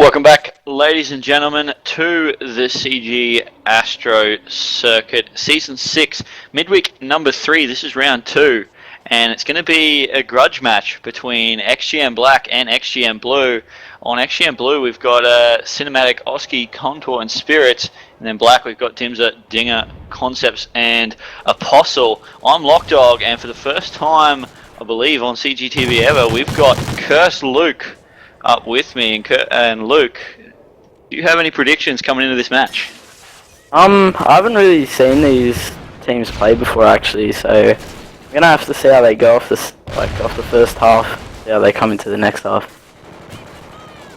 Welcome back, ladies and gentlemen, to the CG Astro Circuit Season 6, Midweek number 3. This is round 2, and it's going to be a grudge match between XGN Black and XGN Blue. On XGN Blue, we've got Cinematic, Oski, Contour, and Spirit, and then Black, we've got Dimser, Dinger, Concepts, and Apostle. I'm lachdog, and for the first time, I believe, on CGTV ever, we've got CrsLouqa up with me, and Luke, do you have any predictions coming into this match? I haven't really seen these teams play before actually, so I'm gonna have to see how they go off the first half, see how they come into the next half.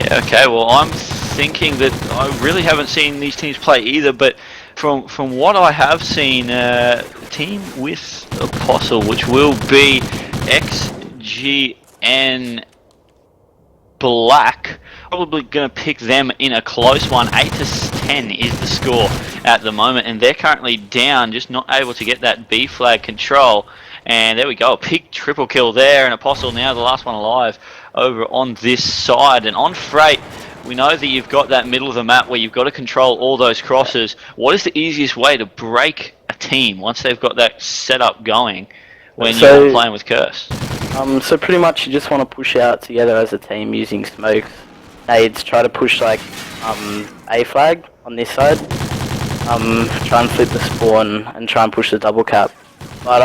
Yeah, okay. Well, I'm thinking that I really haven't seen these teams play either, but from what I have seen, the team with Apostle, which will be XGN Black, probably going to pick them in a close one. 8-10 is the score at the moment, and they're currently down, just not able to get that B flag control. And there we go, a big triple kill there, and Apostle now the last one alive over on this side. And on Freight, we know that you've got that middle of the map where you've got to control all those crosses. What is the easiest way to break a team once they've got that setup going when you're playing with Curs? So pretty much you just want to push out together as a team using smokes, nades, try to push like A flag on this side, try and flip the spawn and try and push the double cap. But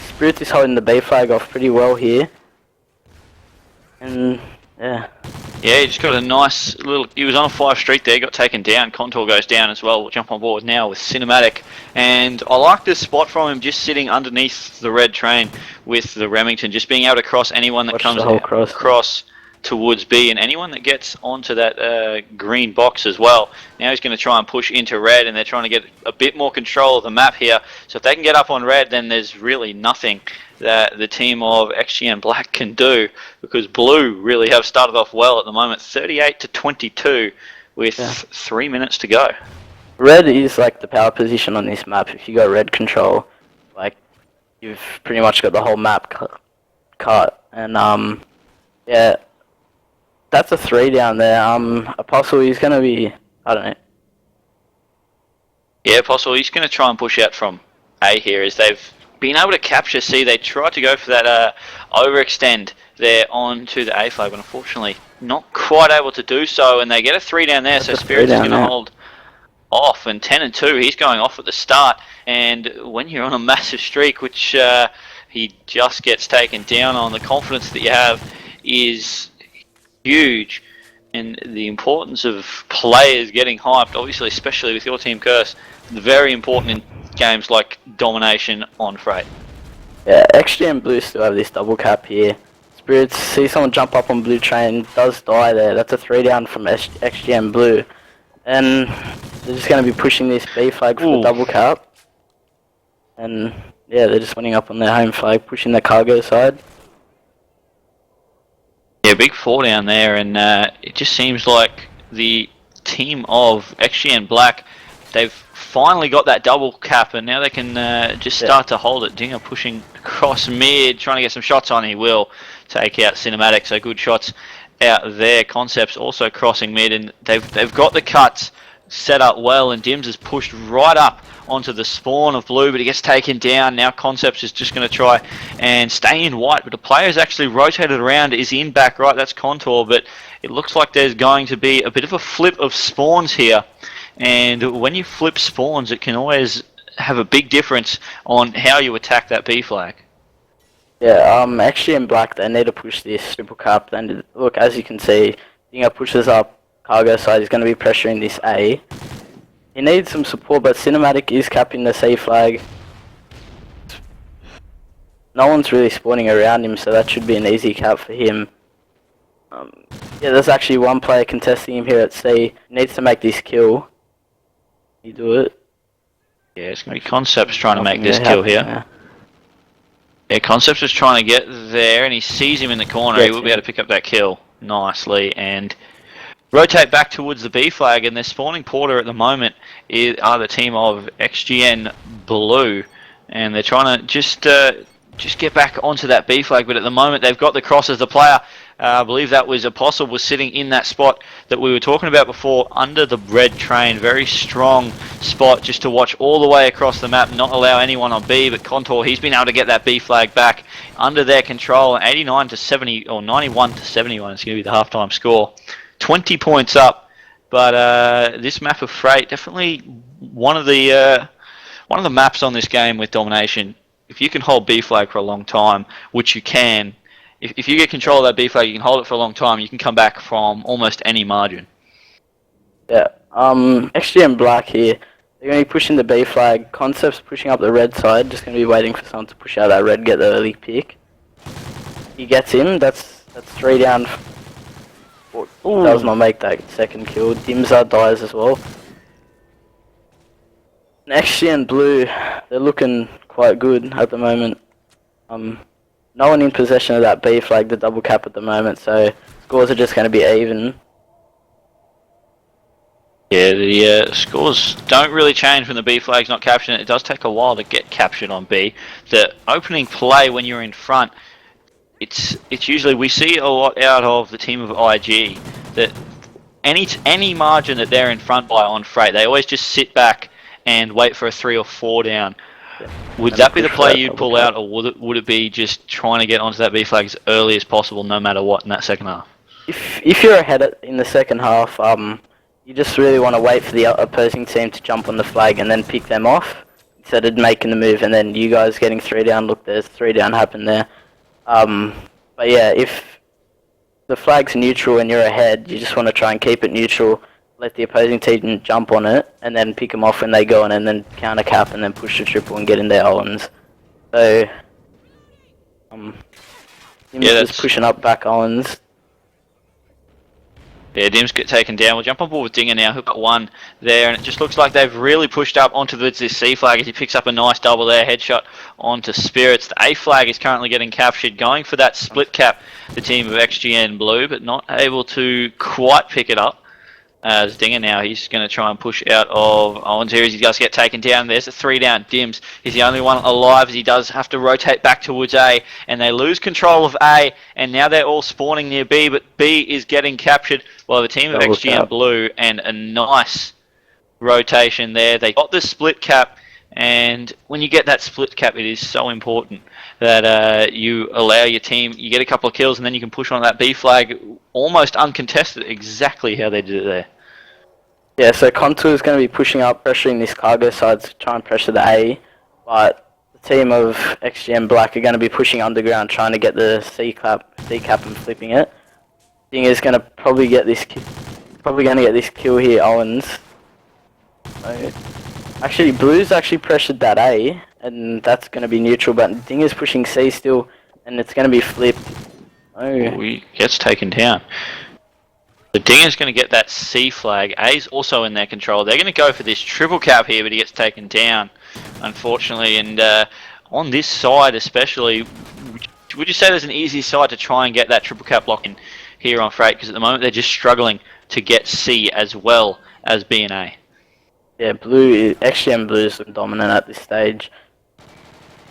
Spirit is holding the B flag off pretty well here, and yeah. Yeah, he just got a nice little... He was on a 5 streak there, got taken down. Contour goes down as well. We'll jump on board now with Cinematic. And I like this spot from him, just sitting underneath the red train with the Remington, just being able to cross anyone that comes across towards B, and anyone that gets onto that green box as well. Now he's going to try and push into red, and they're trying to get a bit more control of the map here. So if they can get up on red, then there's really nothing that the team of XGN Black can do, because Blue really have started off well at the moment, 38-22 with 3 minutes to go. Red is like the power position on this map. If you go red control, like you've pretty much got the whole map cut. And yeah, that's a 3 down there. Apostle, he's gonna be, I don't know. Yeah, Apostle, he's gonna try and push out from A here, as they've been able to capture C. They tried to go for that overextend there onto the A flag, but unfortunately not quite able to do so, and they get a 3 down there. So Spirit is going to hold off, and 10-2, he's going off at the start. And when you're on a massive streak, which he just gets taken down on, the confidence that you have is huge, and the importance of players getting hyped, obviously, especially with your team Curs, very important in games like domination on Freight. Yeah, XGN Blue still have this double cap here. Spirits see someone jump up on blue train, does die there. That's a 3 down from XGN Blue. And they're just going to be pushing this B flag for the double cap. And yeah, they're just winning up on their home flag, pushing the cargo side. Yeah, big 4 down there, and it just seems like the team of XGN Black, they've finally got that double cap, and now they can just start to hold it. Dinger pushing across mid, trying to get some shots on. He will take out Cinematic, so good shots out there. Concepts also crossing mid, and they've got the cuts set up well, and Dims is pushed right up onto the spawn of Blue, but he gets taken down. Now Concepts is just going to try and stay in white, but the player's actually rotated around, is in back right. That's Contour, but it looks like there's going to be a bit of a flip of spawns here. And when you flip spawns, it can always have a big difference on how you attack that B flag. Yeah, actually in Black, they need to push this triple cap. And look, as you can see, Dinger pushes up cargo side. He's going to be pressuring this A. He needs some support, but Cinematic is capping the C flag. No one's really spawning around him, so that should be an easy cap for him. Yeah, there's actually one player contesting him here at C. He needs to make this kill. You do it. Yeah, it's going to be Concepts trying to make this kill here. Yeah, Concepts is trying to get there, and he sees him in the corner. He will be able to pick up that kill nicely and rotate back towards the B flag. And their spawning porter at the moment are the team of XGN Blue, and they're trying to just just get back onto that B flag, but at the moment they've got the cross as the player. I believe that was Apostle was sitting in that spot that we were talking about before, under the red train. Very strong spot just to watch all the way across the map, not allow anyone on B, but Contour, he's been able to get that B flag back under their control. 89 to 70, or 91 to 71 is going to be the halftime score. 20 points up, but this map of Freight, definitely one of the maps on this game with domination. If you can hold B flag for a long time, which you can, if you get control of that B flag, you can hold it for a long time, you can come back from almost any margin. Yeah, XGN Black here, they're going to be pushing the B flag. Concept's pushing up the red side, just going to be waiting for someone to push out that red, get the early pick. He gets him, that's 3 down. Ooh. Does not make that second kill. Dimza dies as well. XGN Blue, they're looking quite good at the moment. No one in possession of that B flag, the double cap at the moment, so scores are just going to be even. Yeah, the scores don't really change when the B flag's not captured. It does take a while to get captured on B. The opening play when you're in front, it's usually, we see a lot out of the team of IG, that any margin that they're in front by on Freight, they always just sit back and wait for a 3 or 4 down. Would that be the play you'd pull out, or would it be just trying to get onto that B flag as early as possible, no matter what, in that second half? If you're ahead in the second half, you just really want to wait for the opposing team to jump on the flag and then pick them off, instead of making the move and then you guys getting 3 down. Look, there's 3 down happen there. But yeah, if the flag's neutral and you're ahead, you just want to try and keep it neutral, let the opposing team jump on it, and then pick them off when they go on, and then counter cap, and then push the triple and get in their Owens. So, yeah, just pushing up back Owens. Yeah, Dim's get taken down. We'll jump on board with Dinger now, who got 1 there, and it just looks like they've really pushed up onto this C flag as he picks up a nice double there, headshot onto Spirits. The A flag is currently getting captured, going for that split cap, the team of XGN Blue, but not able to quite pick it up. As Dinger now, he's going to try and push out of Owens here as he does get taken down. There's a 3 down. Dims is the only one alive as he does have to rotate back towards A, and they lose control of A, and now they're all spawning near B, but B is getting captured by the team of XGN Blue, and a nice rotation there. They got the split cap, and when you get that split cap, it is so important that you allow your team, you get a couple of kills, and then you can push on that B flag almost uncontested, exactly how they did it there. Yeah, so Contour is going to be pushing up, pressuring this cargo side to try and pressure the A, but the team of XGN Black are going to be pushing underground, trying to get the C cap and flipping it. Thing is going to probably get this kill here, Owens. So, actually, Blue's actually pressured that A, and that's going to be neutral, but Ding is pushing C still, and it's going to be flipped. Oh, he gets taken down. The Dinger's going to get that C flag. A's also in their control. They're going to go for this triple cap here, but he gets taken down, unfortunately. And on this side especially, would you say there's an easy side to try and get that triple cap lock in here on Freight? Because at the moment they're just struggling to get C as well as B and A. Yeah, XGN Blue is dominant at this stage.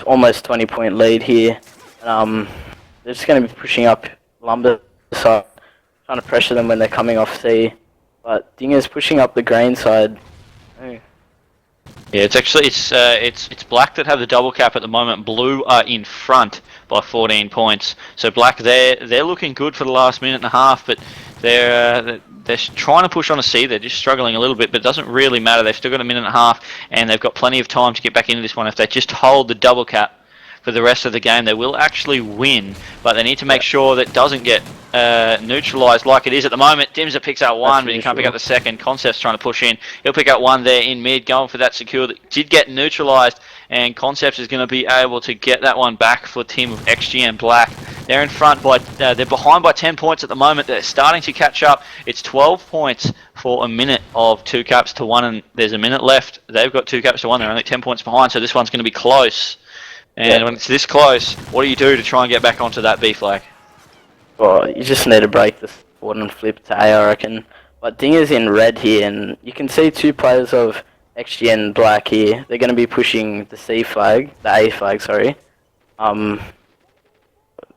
Almost 20-point lead here. They're just going to be pushing up Lumber side, trying to pressure them when they're coming off C. But Dinger's pushing up the grain side. Oh. Yeah, it's actually it's Black that have the double cap at the moment. Blue are in front by 14 points. So Black, they're looking good for the last minute and a half, but they're trying to push on a C. They're just struggling a little bit, but it doesn't really matter. They've still got a minute and a half, and they've got plenty of time to get back into this one. If they just hold the double cap for the rest of the game, they will actually win, but they need to make sure that doesn't get neutralized like it is at the moment. Dimser picks out 1, but he can't pick up the second. Concept's trying to push in. He'll pick out 1 there in mid, going for that secure that did get neutralized, and Concepts is going to be able to get that one back for the team of XGN Black. They're in front by, they're behind by 10 points at the moment. They're starting to catch up. It's 12 points for a minute of 2 caps to 1, and there's a minute left. They've got 2 caps to 1. They're only 10 points behind, so this one's going to be close. And when it's this close, what do you do to try and get back onto that B flag? Well, you just need to break the board and flip to A, I reckon. But Dinger's in red here, and you can see 2 players of XGN Black here. They're going to be pushing the C flag, the A flag, sorry.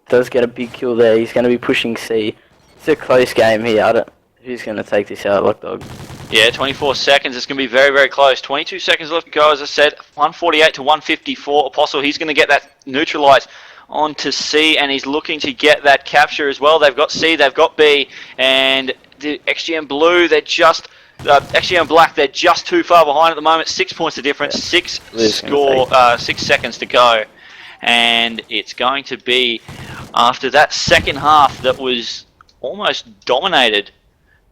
does get a big kill there. He's going to be pushing C. It's a close game here. Who's going to take this out, lachdog? Yeah, 24 seconds. It's going to be very, very close. 22 seconds left to go, as I said. 148 to 154. Apostle, he's going to get that neutralized onto C, and he's looking to get that capture as well. They've got C, they've got B, and the XGN Blue, they're just... XGN Black, they're just too far behind at the moment. 6 points of difference, 6 seconds to go. And it's going to be, after that second half that was almost dominated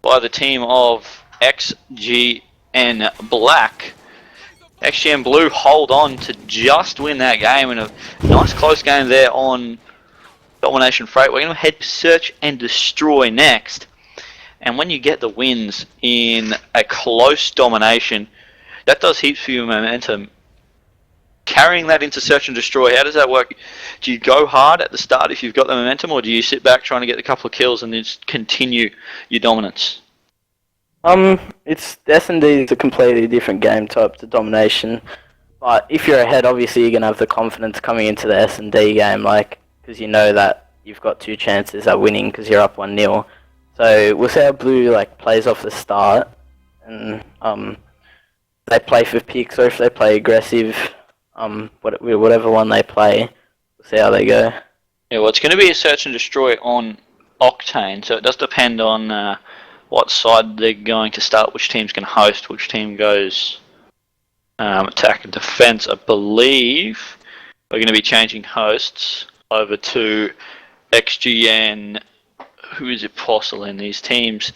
by the team of XGN Black, XGN Blue hold on to just win that game, and a nice close game there on Domination Freight. We're going to head to Search and Destroy next. And when you get the wins in a close domination, that does heaps for your momentum. Carrying that into Search and Destroy, how does that work? Do you go hard at the start if you've got the momentum, or do you sit back trying to get a couple of kills and then just continue your dominance? It's S&D is a completely different game type to domination. But if you're ahead, obviously you're going to have the confidence coming into the S&D game, because you know that you've got 2 chances at winning because you're up 1-0. So we'll see how Blue plays off the start, and they play for picks, or if they play aggressive, whatever one they play, we'll see how they go. Yeah, well, it's going to be a Search and Destroy on Octane, so it does depend on what side they're going to start, which team's going to host, which team goes attack and defense. I believe we're going to be changing hosts over to XGN. Who is it, Apostle, in these teams?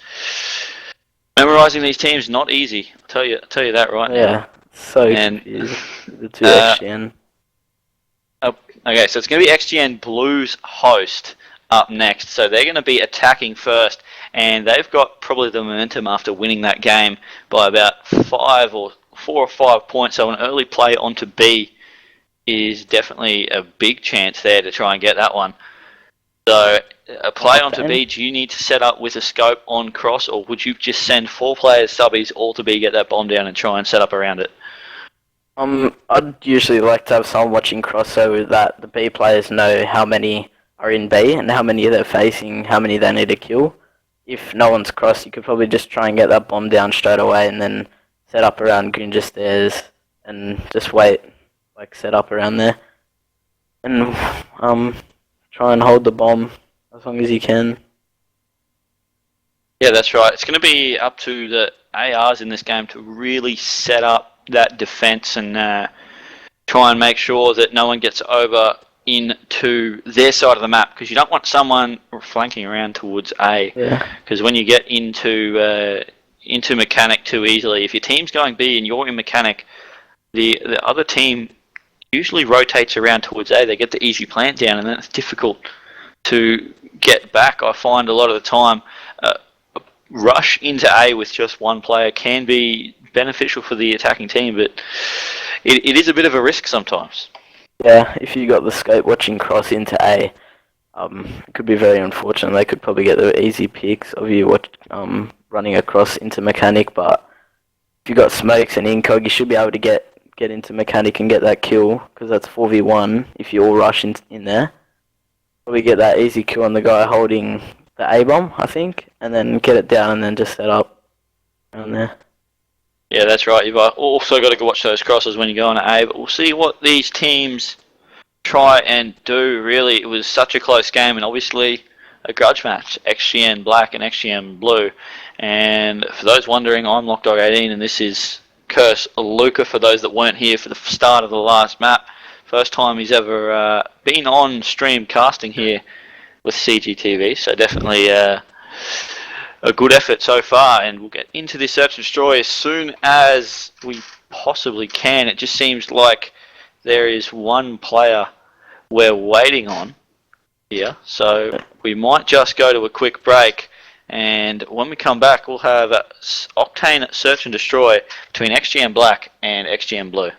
Memorizing these teams not easy. I'll tell you that right now. Yeah, so confused. The two XGN. Okay, so it's going to be XGN Blue's host up next. So they're going to be attacking first, and they've got probably the momentum after winning that game by about 4 or 5 points. So an early play onto B is definitely a big chance there to try and get that one. So a play onto B, do you need to set up with a scope on cross, or would you just send 4 players subbies all to B, get that bomb down and try and set up around it? I'd usually like to have someone watching cross so that the B players know how many are in B and how many they're facing, how many they need to kill. If no one's cross, you could probably just try and get that bomb down straight away and then set up around Grinja stairs and just wait, set up around there. And try and hold the bomb as long as you can. Yeah, that's right. It's going to be up to the ARs in this game to really set up that defense and try and make sure that no one gets over into their side of the map, because you don't want someone flanking around towards A. Because when you get into mechanic too easily, if your team's going B and you're in mechanic, the other team usually rotates around towards A. They get the easy plant down, and then it's difficult to get back. I find a lot of the time a rush into A with just one player can be beneficial for the attacking team, but it is a bit of a risk sometimes. Yeah, if you got the scope watching cross into A, it could be very unfortunate. They could probably get the easy picks of you running across into mechanic, but if you got smokes and incog, you should be able to get into mechanic and get that kill, because that's 4v1 if you all rush in there. Probably get that easy kill on the guy holding the A-bomb, I think, and then get it down and then just set up around there. Yeah, that's right. You've also got to watch those crosses when you go on A, but we'll see what these teams try and do. Really, it was such a close game, and obviously a grudge match, XGN Black and XGN Blue. And for those wondering, I'm lachdog18, and this is CrsLouqa, for those that weren't here for the start of the last map. First time he's ever been on stream casting here with CGTV, so definitely a good effort so far, and we'll get into this Search and Destroy as soon as we possibly can. It just seems like there is one player we're waiting on here, so we might just go to a quick break, and when we come back we'll have Octane Search and Destroy between XGN Black and XGN Blue.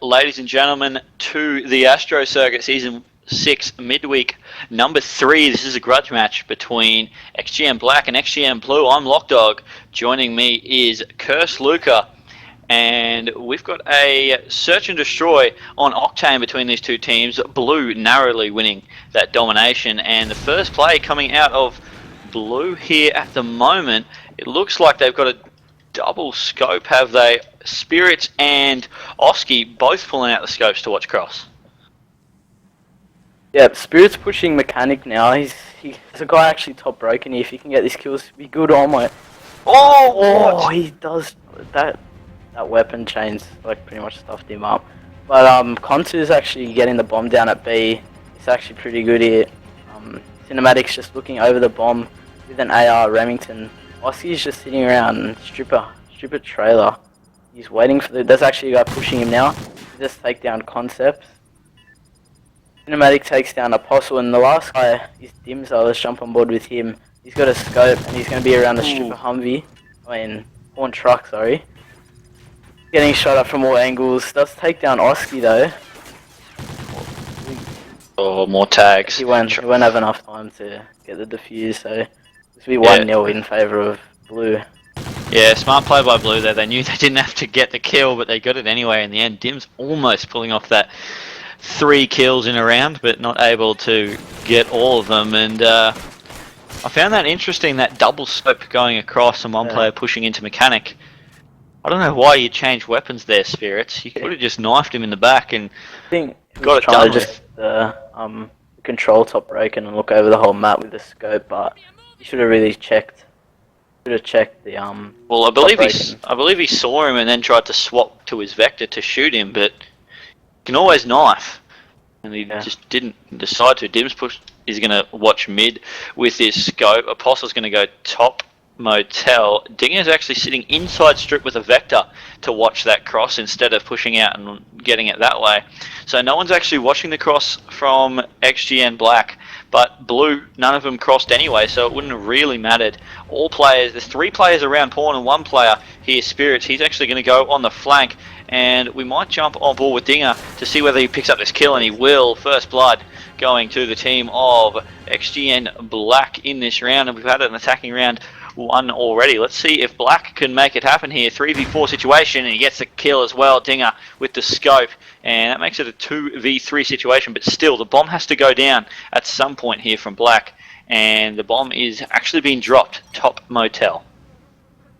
ladies and gentlemen, to the ASTRO Circuit Season 6 Midweek number 3. This is a grudge match between XGN Black and XGN Blue. I'm lachdog. Joining me is CrsLouqa. And we've got a search and destroy on Octane between these two teams. Blue narrowly winning that domination. And the first play coming out of Blue here at the moment, it looks like they've got a double scope, have they? Spirits and Oski both pulling out the scopes to watch cross. Yeah, Spirit's pushing Mechanic now. There's a guy actually top broken here. If he can get these kills, be good on my. Oh, he does that. That weapon chains like pretty much stuffed him up. But Contu's actually getting the bomb down at B. It's actually pretty good here. Cinematic's just looking over the bomb with an AR. Remington. Oski's just sitting around. Stripper trailer. He's waiting for the. There's actually a guy pushing him now. Just take down Concepts. Cinematic takes down Apostle, and the last guy is Dimzo. Let's jump on board with him. He's got a scope, and he's going to be around the Stripper Humvee. Horn truck, sorry. Getting shot up from all angles. Does take down Oski though. Oh, more tags. He won't have enough time to get the defuse, so this will be 1-0 in favour of Blue. Yeah, smart play by Blue there. They knew they didn't have to get the kill, but they got it anyway in the end. Dim's almost pulling off that 3 kills in a round, but not able to get all of them. And I found that interesting, that double scope going across and one player pushing into Mechanic. I don't know why you changed weapons there, Spirits. You could have just knifed him in the back and got it done with. Control top broken and look over the whole map with the scope, but you should have really checked. Should have checked the Well, I believe he saw him and then tried to swap to his vector to shoot him, but you can always knife, and he just didn't decide to. Dim's is going to watch mid with his scope. Apostle's going to go top motel. Dinger's actually sitting inside strip with a vector to watch that cross instead of pushing out and getting it that way. So no one's actually watching the cross from XGN Black, but Blue, none of them crossed anyway, so it wouldn't have really mattered. All players, there's 3 players around Pawn and 1 player here, Spirits. He's actually going to go on the flank, and we might jump on board with Dinger to see whether he picks up this kill, and he will. First blood going to the team of XGN Black in this round, and we've had an attacking round 1 already. Let's see if Black can make it happen here. 3v4 situation, and he gets the kill as well. Dinger with the scope, and that makes it a 2v3 situation, but still the bomb has to go down at some point here from Black, and the bomb is actually being dropped top motel.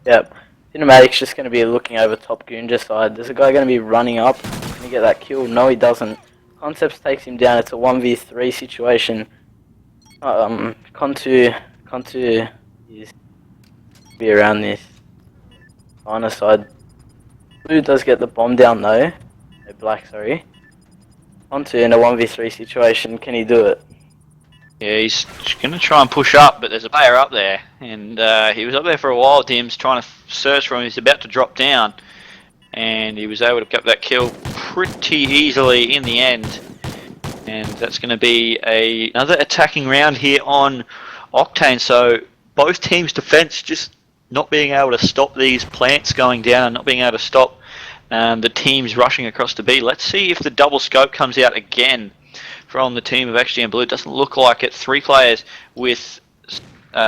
Yep. Cinematic's just going to be looking over top Goonja side. There's a guy going to be running up. Can he get that kill? No, he doesn't. Concepts takes him down. It's a 1v3 situation. Contu is be around this final side. Blue does get the bomb down though. No, Black, sorry. Onto in a 1v3 situation, can he do it? Yeah, he's going to try and push up, but there's a player up there, and he was up there for a while. Dim's trying to search for him. He's about to drop down, and he was able to get that kill pretty easily in the end. And that's going to be another attacking round here on Octane. So both teams' defense just not being able to stop these plants going down, not being able to stop the teams rushing across to B. Let's see if the double scope comes out again from the team of XGN Blue. It doesn't look like it. 3 players with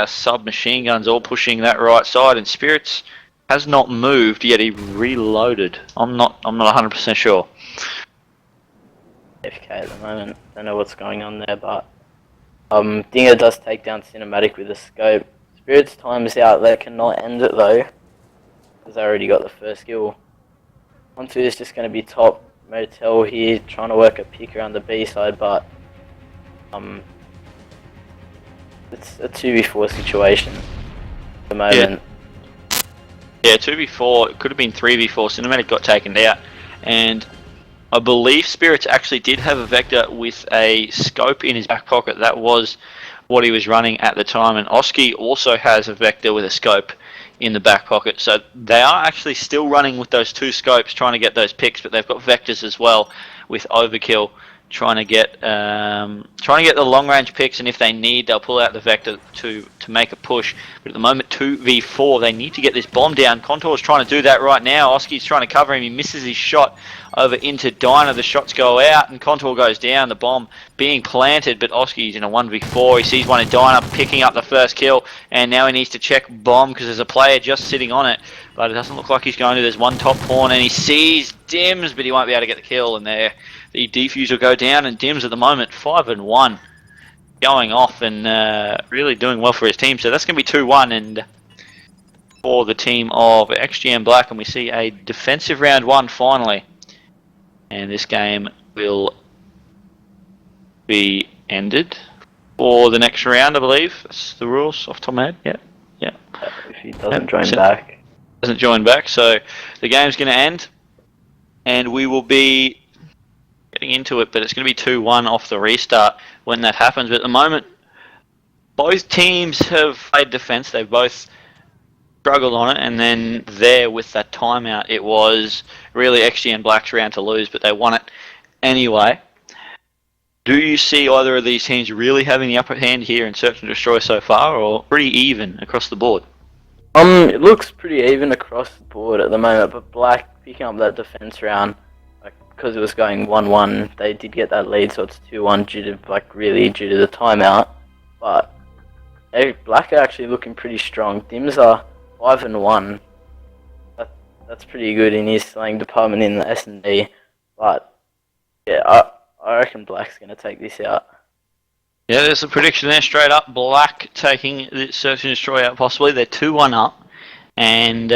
submachine guns all pushing that right side, and Spirits has not moved yet. He reloaded. I'm not 100% sure. FK at the moment. Don't know what's going on there, but Dinger does take down Cinematic with a scope. Spirits time's out. They cannot end it though, because they already got the first kill. Onto is just going to be top motel here, trying to work a pick around the B side, but it's a 2v4 situation at the moment. Yeah, 2v4. It could have been 3v4. Cinematic got taken out, and I believe Spirits actually did have a vector with a scope in his back pocket. That was what he was running at the time, and Oski also has a vector with a scope in the back pocket. So they are actually still running with those 2 scopes trying to get those picks, but they've got vectors as well with Overkill trying to get the long range picks, and if they need, they'll pull out the vector to make a push. But at the moment, 2v4, they need to get this bomb down. Contour's trying to do that right now. Oski's trying to cover him. He misses his shot over into Diner. The shots go out and Contour goes down. The bomb being planted, but Oski's in a 1v4. He sees one in Diner picking up the first kill, and now he needs to check bomb because there's a player just sitting on it. But it doesn't look like he's going to. There's one top pawn, and he sees Dims, but he won't be able to get the kill. And there, the defuse will go down, and Dims at the moment 5-1, going off and really doing well for his team. So that's going to be 2-1, and for the team of XGN Black, and we see a defensive round 1 finally. And this game will be ended for the next round, I believe. That's the rules off the top of my head. Yeah. If he doesn't join back. Doesn't join back, so the game's going to end, and we will be getting into it, but it's going to be 2-1 off the restart when that happens. But at the moment, both teams have played defense. They've both struggled on it, and then there with that timeout, it was really XGN Black's round to lose, but they won it anyway. Do you see either of these teams really having the upper hand here in Search and Destroy so far, or pretty even across the board? It looks pretty even across the board at the moment, but Black picking up that defense round, because it was going 1-1, they did get that lead, so it's 2-1 due to the timeout. But Black are actually looking pretty strong. Dims are 5-1. That's pretty good in his slaying department in the S&D. But yeah, I reckon Black's gonna take this out. Yeah, there's a prediction there straight up. Black taking the Search and Destroy out possibly. They're 2-1 up. And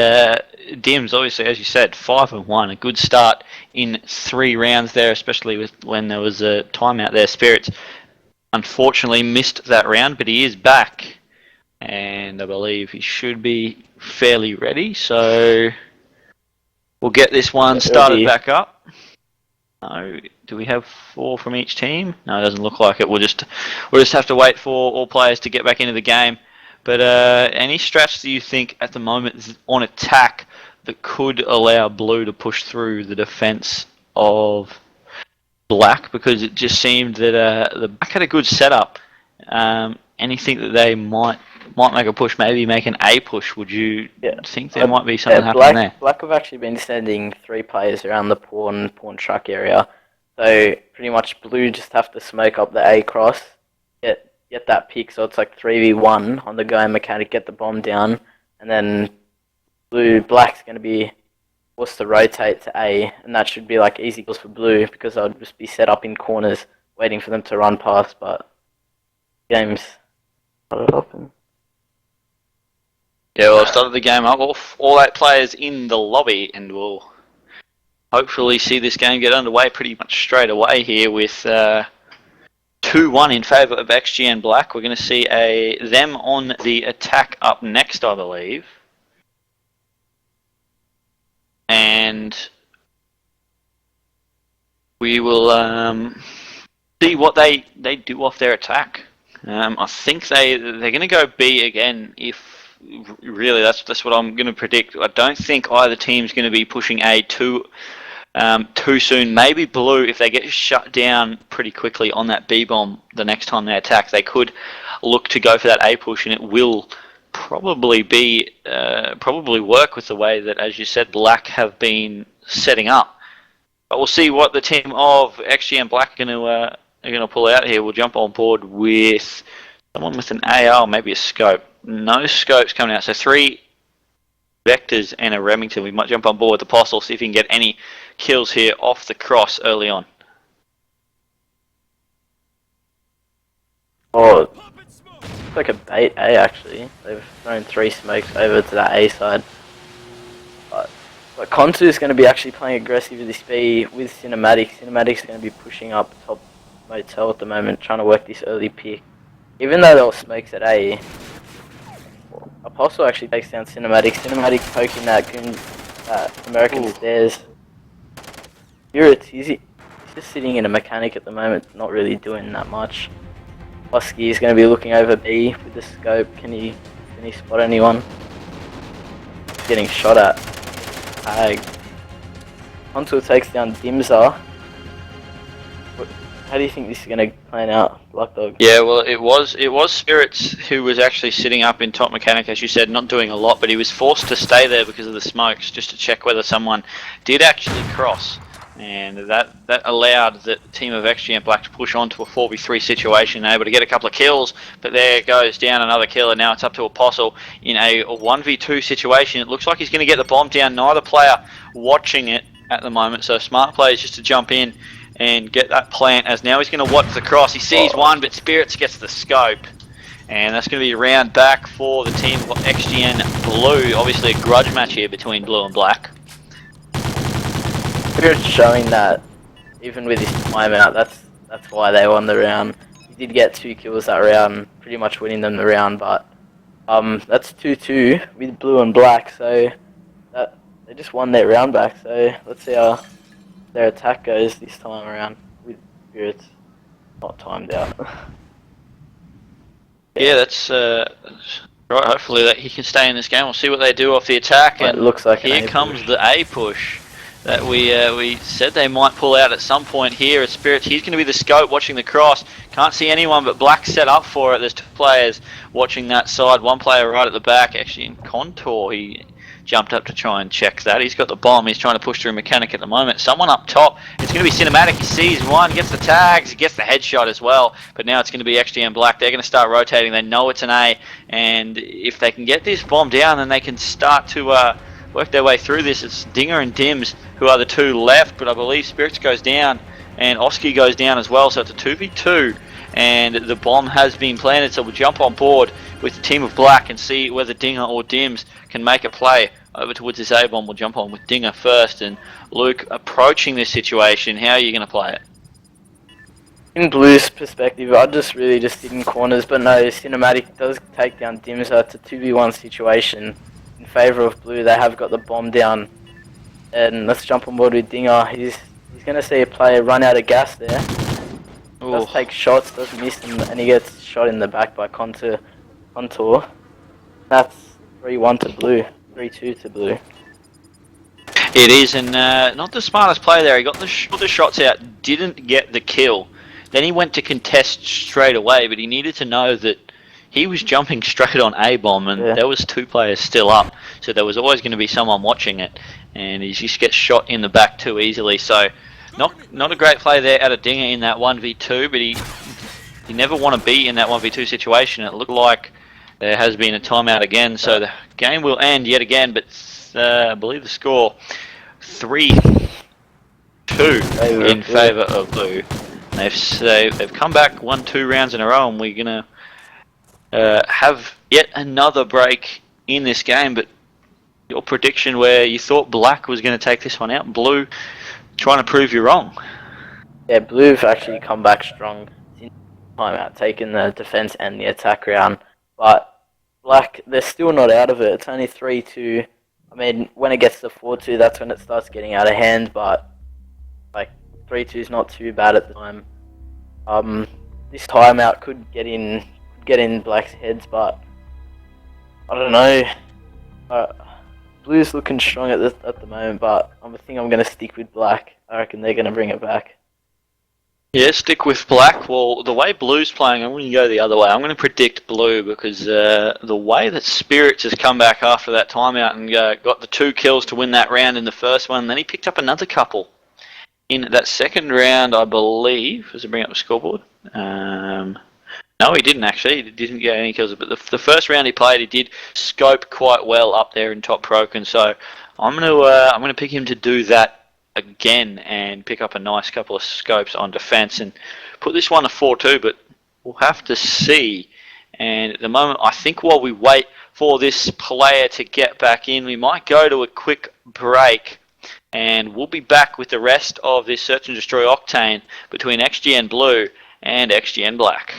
Dims, obviously, as you said, 5-1. A good start in 3 rounds there, especially with when there was a timeout there. Spirits unfortunately missed that round, but he is back. And I believe he should be fairly ready. So we'll get this one started back up. No, do we have 4 from each team? No, it doesn't look like it. We'll just have to wait for all players to get back into the game. But any strats do you think at the moment on attack that could allow Blue to push through the defense of Black? Because it just seemed that the Black had a good setup. Anything that they might make a push, maybe make an A push? Would you think there might be something happening there? Black have actually been sending 3 players around the pawn truck area, so pretty much Blue just have to smoke up the A cross, get that pick, so it's like 3v1 on the guy mechanic, get the bomb down, and then Black's going to be forced to rotate to A, and that should be like easy kills for Blue because they'll just be set up in corners waiting for them to run past. But game's started up. Yeah, well, I've started the game up. All 8 players in the lobby, and we'll hopefully see this game get underway pretty much straight away here with 2-1 in favour of XGN Black. We're going to see them on the attack up next, I believe. And we will see what they do off their attack. I think they're going to go B again. If really that's what I'm going to predict. I don't think either team's going to be pushing A too soon. Maybe Blue, if they get shut down pretty quickly on that B bomb the next time they attack, they could look to go for that A push, and it will probably work with the way that, as you said, Black have been setting up. But we'll see what the team of XGN Black are going to pull out here. We'll jump on board with someone with an AR, maybe a scope. No scopes coming out, so 3 Vectors and a Remington. We might jump on board with the Apostle, see if we can get any kills here off the cross early on. Oh, it's like a bait A actually. They've thrown 3 smokes over to that A side. But Kontu is going to be actually playing aggressive with this B with Cinematic. Cinematic's going to be pushing up top motel at the moment, trying to work this early pick. Even though there were smokes at A, Apostle actually takes down Cinematic. Cinematic poking that American stairs. Spirits, he's just sitting in a mechanic at the moment, not really doing that much. Husky is going to be looking over B with the scope. Can he spot anyone? Getting shot at. Tag. Contour takes down Dimza. How do you think this is going to plan out, lachdog? Yeah, well, it was Spirits who was actually sitting up in top mechanic, as you said, not doing a lot, but he was forced to stay there because of the smokes, just to check whether someone did actually cross. And that allowed the team of XGN Black to push on to a 4v3 situation, able to get a couple of kills, but there goes down another kill, and now it's up to Apostle in a 1v2 situation. It looks like he's going to get the bomb down, neither player watching it at the moment, so smart play is just to jump in and get that plant, as now he's going to watch the cross. He sees one, but Spirits gets the scope. And that's going to be a round back for the team of XGN Blue. Obviously a grudge match here between Blue and Black. Spirit's showing that even with his timeout, that's why they won the round. He did get 2 kills that round, pretty much winning them the round, but that's 2-2 with Blue and Black, so they just won their round back. So let's see how their attack goes this time around with Spirits not timed out. Yeah, that's right. Hopefully that he can stay in this game. We'll see what they do off the attack. Well, and it looks like here comes the A push that we said they might pull out at some point here. At Spirits, he's going to be the scope watching the cross. Can't see anyone, but Black set up for it. There's 2 players watching that side. 1 player right at the back, actually in Contour. He jumped up to try and check that. He's got the bomb. He's trying to push through Mechanic at the moment. Someone up top. It's going to be Cinematic. He sees one, gets the tags, he gets the headshot as well. But now it's going to be XGN Black. They're going to start rotating. They know it's an A. And if they can get this bomb down, then they can start to work their way through this. It's Dinger and Dims who are the 2 left. But I believe Spirits goes down and Oski goes down as well. So it's a 2v2. And the bomb has been planted, so we'll jump on board with the team of Black and see whether Dinger or Dims can make a play over towards this A-bomb. We'll jump on with Dinger first. And Luke, approaching this situation, how are you going to play it? In Blue's perspective, I just sit in corners, but no, Cinematic does take down Dims. So it's a 2v1 situation in favour of Blue. They have got the bomb down. And let's jump on board with Dinger. He's going to see a player run out of gas there. Does take shots, does miss him, and he gets shot in the back by Contour. That's 3-1 to Blue, 3-2 to Blue. It is, and not the smartest play there. He got the shots out, didn't get the kill. Then he went to contest straight away, but he needed to know that he was jumping straight on A-bomb, and there was 2 players still up, so there was always going to be someone watching it, and he just gets shot in the back too easily. So not a great play there out of Dinger in that 1v2, but you never want to be in that 1v2 situation. It looked like there has been a timeout again, so the game will end yet again, but I believe the score 3-2 in favour of Blue. They've come back, won 2 rounds in a row, and we're going to have yet another break in this game. But your prediction where you thought Black was going to take this one out, Blue trying to prove you wrong. Yeah, Blue have actually come back strong since timeout, taking the defense and the attack round. But Black, they're still not out of it. It's only 3-2. I mean, when it gets to 4-2, that's when it starts getting out of hand. But like 3-2 is not too bad at the time. This timeout could get in Black's heads, but I don't know. Blue's looking strong at the moment, but I think I'm going to stick with Black. I reckon they're going to bring it back. Yeah, stick with Black. Well, the way Blue's playing, I'm going to go the other way. I'm going to predict Blue because the way that Spirits has come back after that timeout and got the 2 kills to win that round in the first one, then he picked up another couple in that second round, I believe. Does it bring up the scoreboard? No, he didn't actually. He didn't get any kills. But the first round he played, he did scope quite well up there in top Proken. So I'm gonna pick him to do that again and pick up a nice couple of scopes on defense and put this one to 4-2. But we'll have to see. And at the moment, I think while we wait for this player to get back in, we might go to a quick break. And we'll be back with the rest of this Search and Destroy Octane between XGN Blue and XGN Black.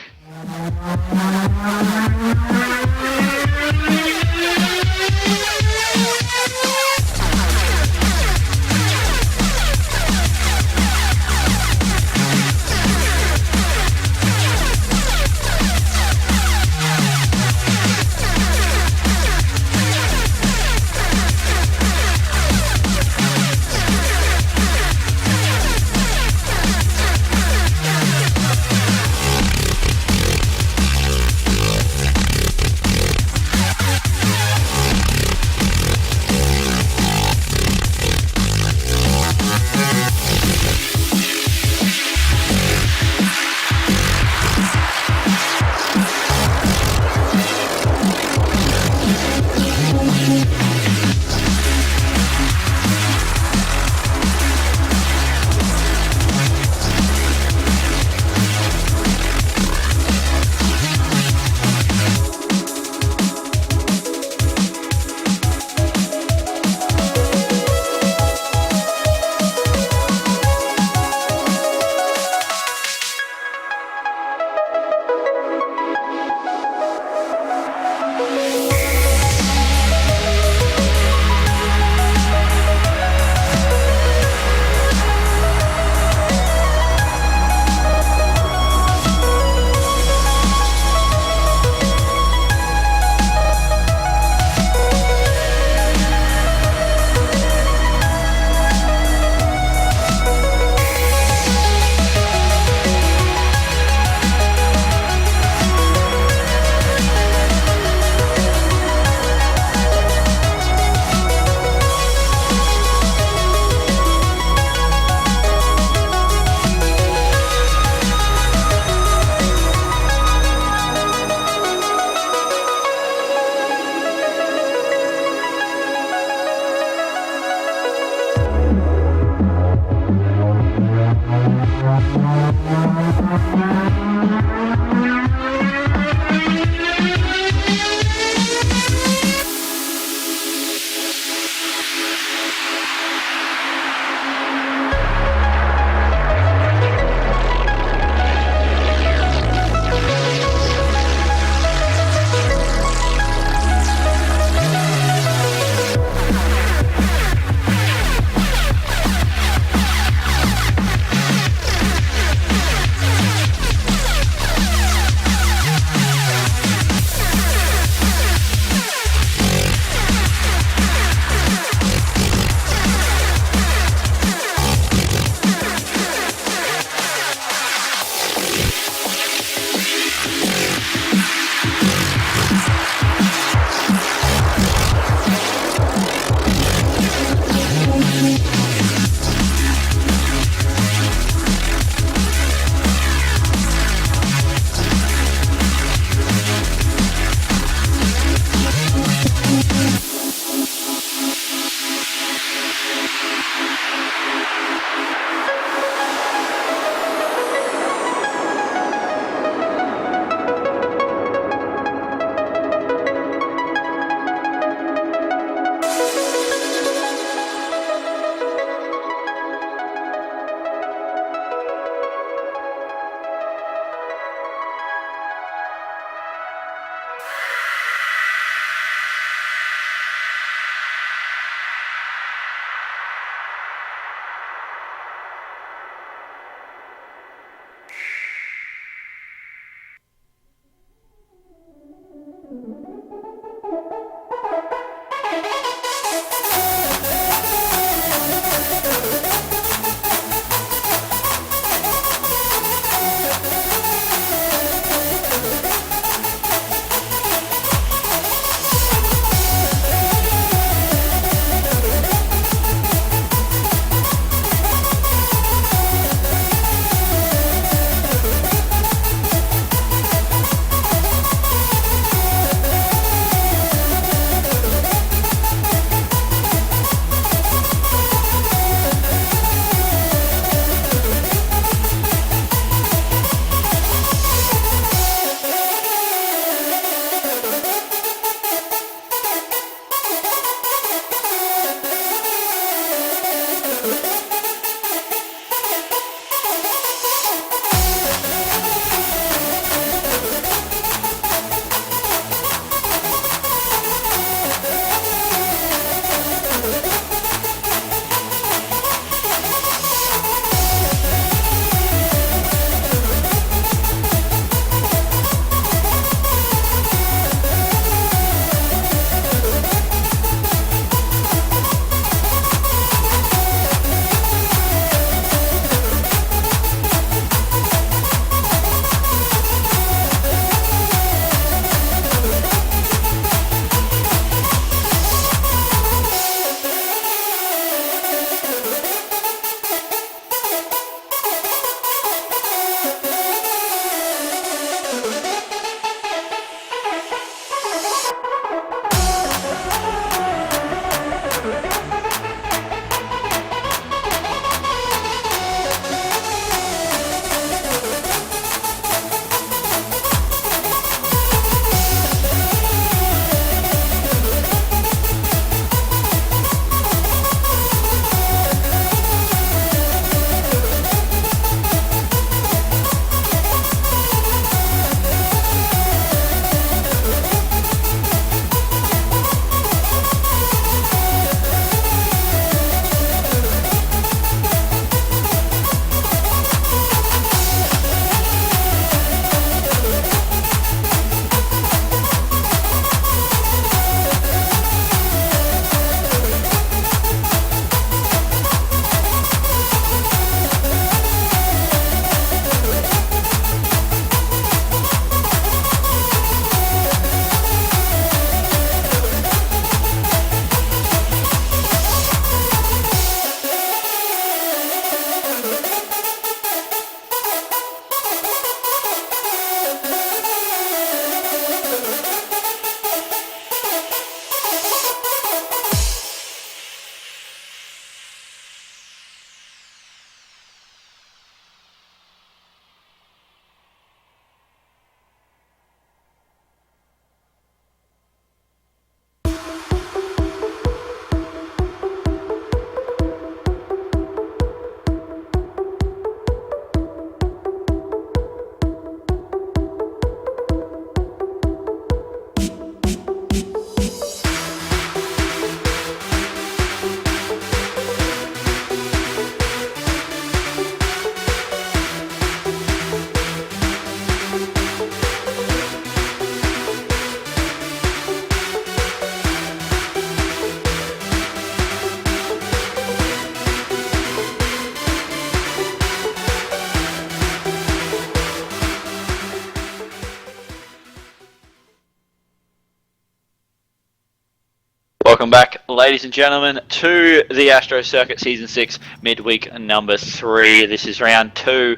Welcome back, ladies and gentlemen, to the Astro Circuit Season 6 Midweek number 3. This is round 2,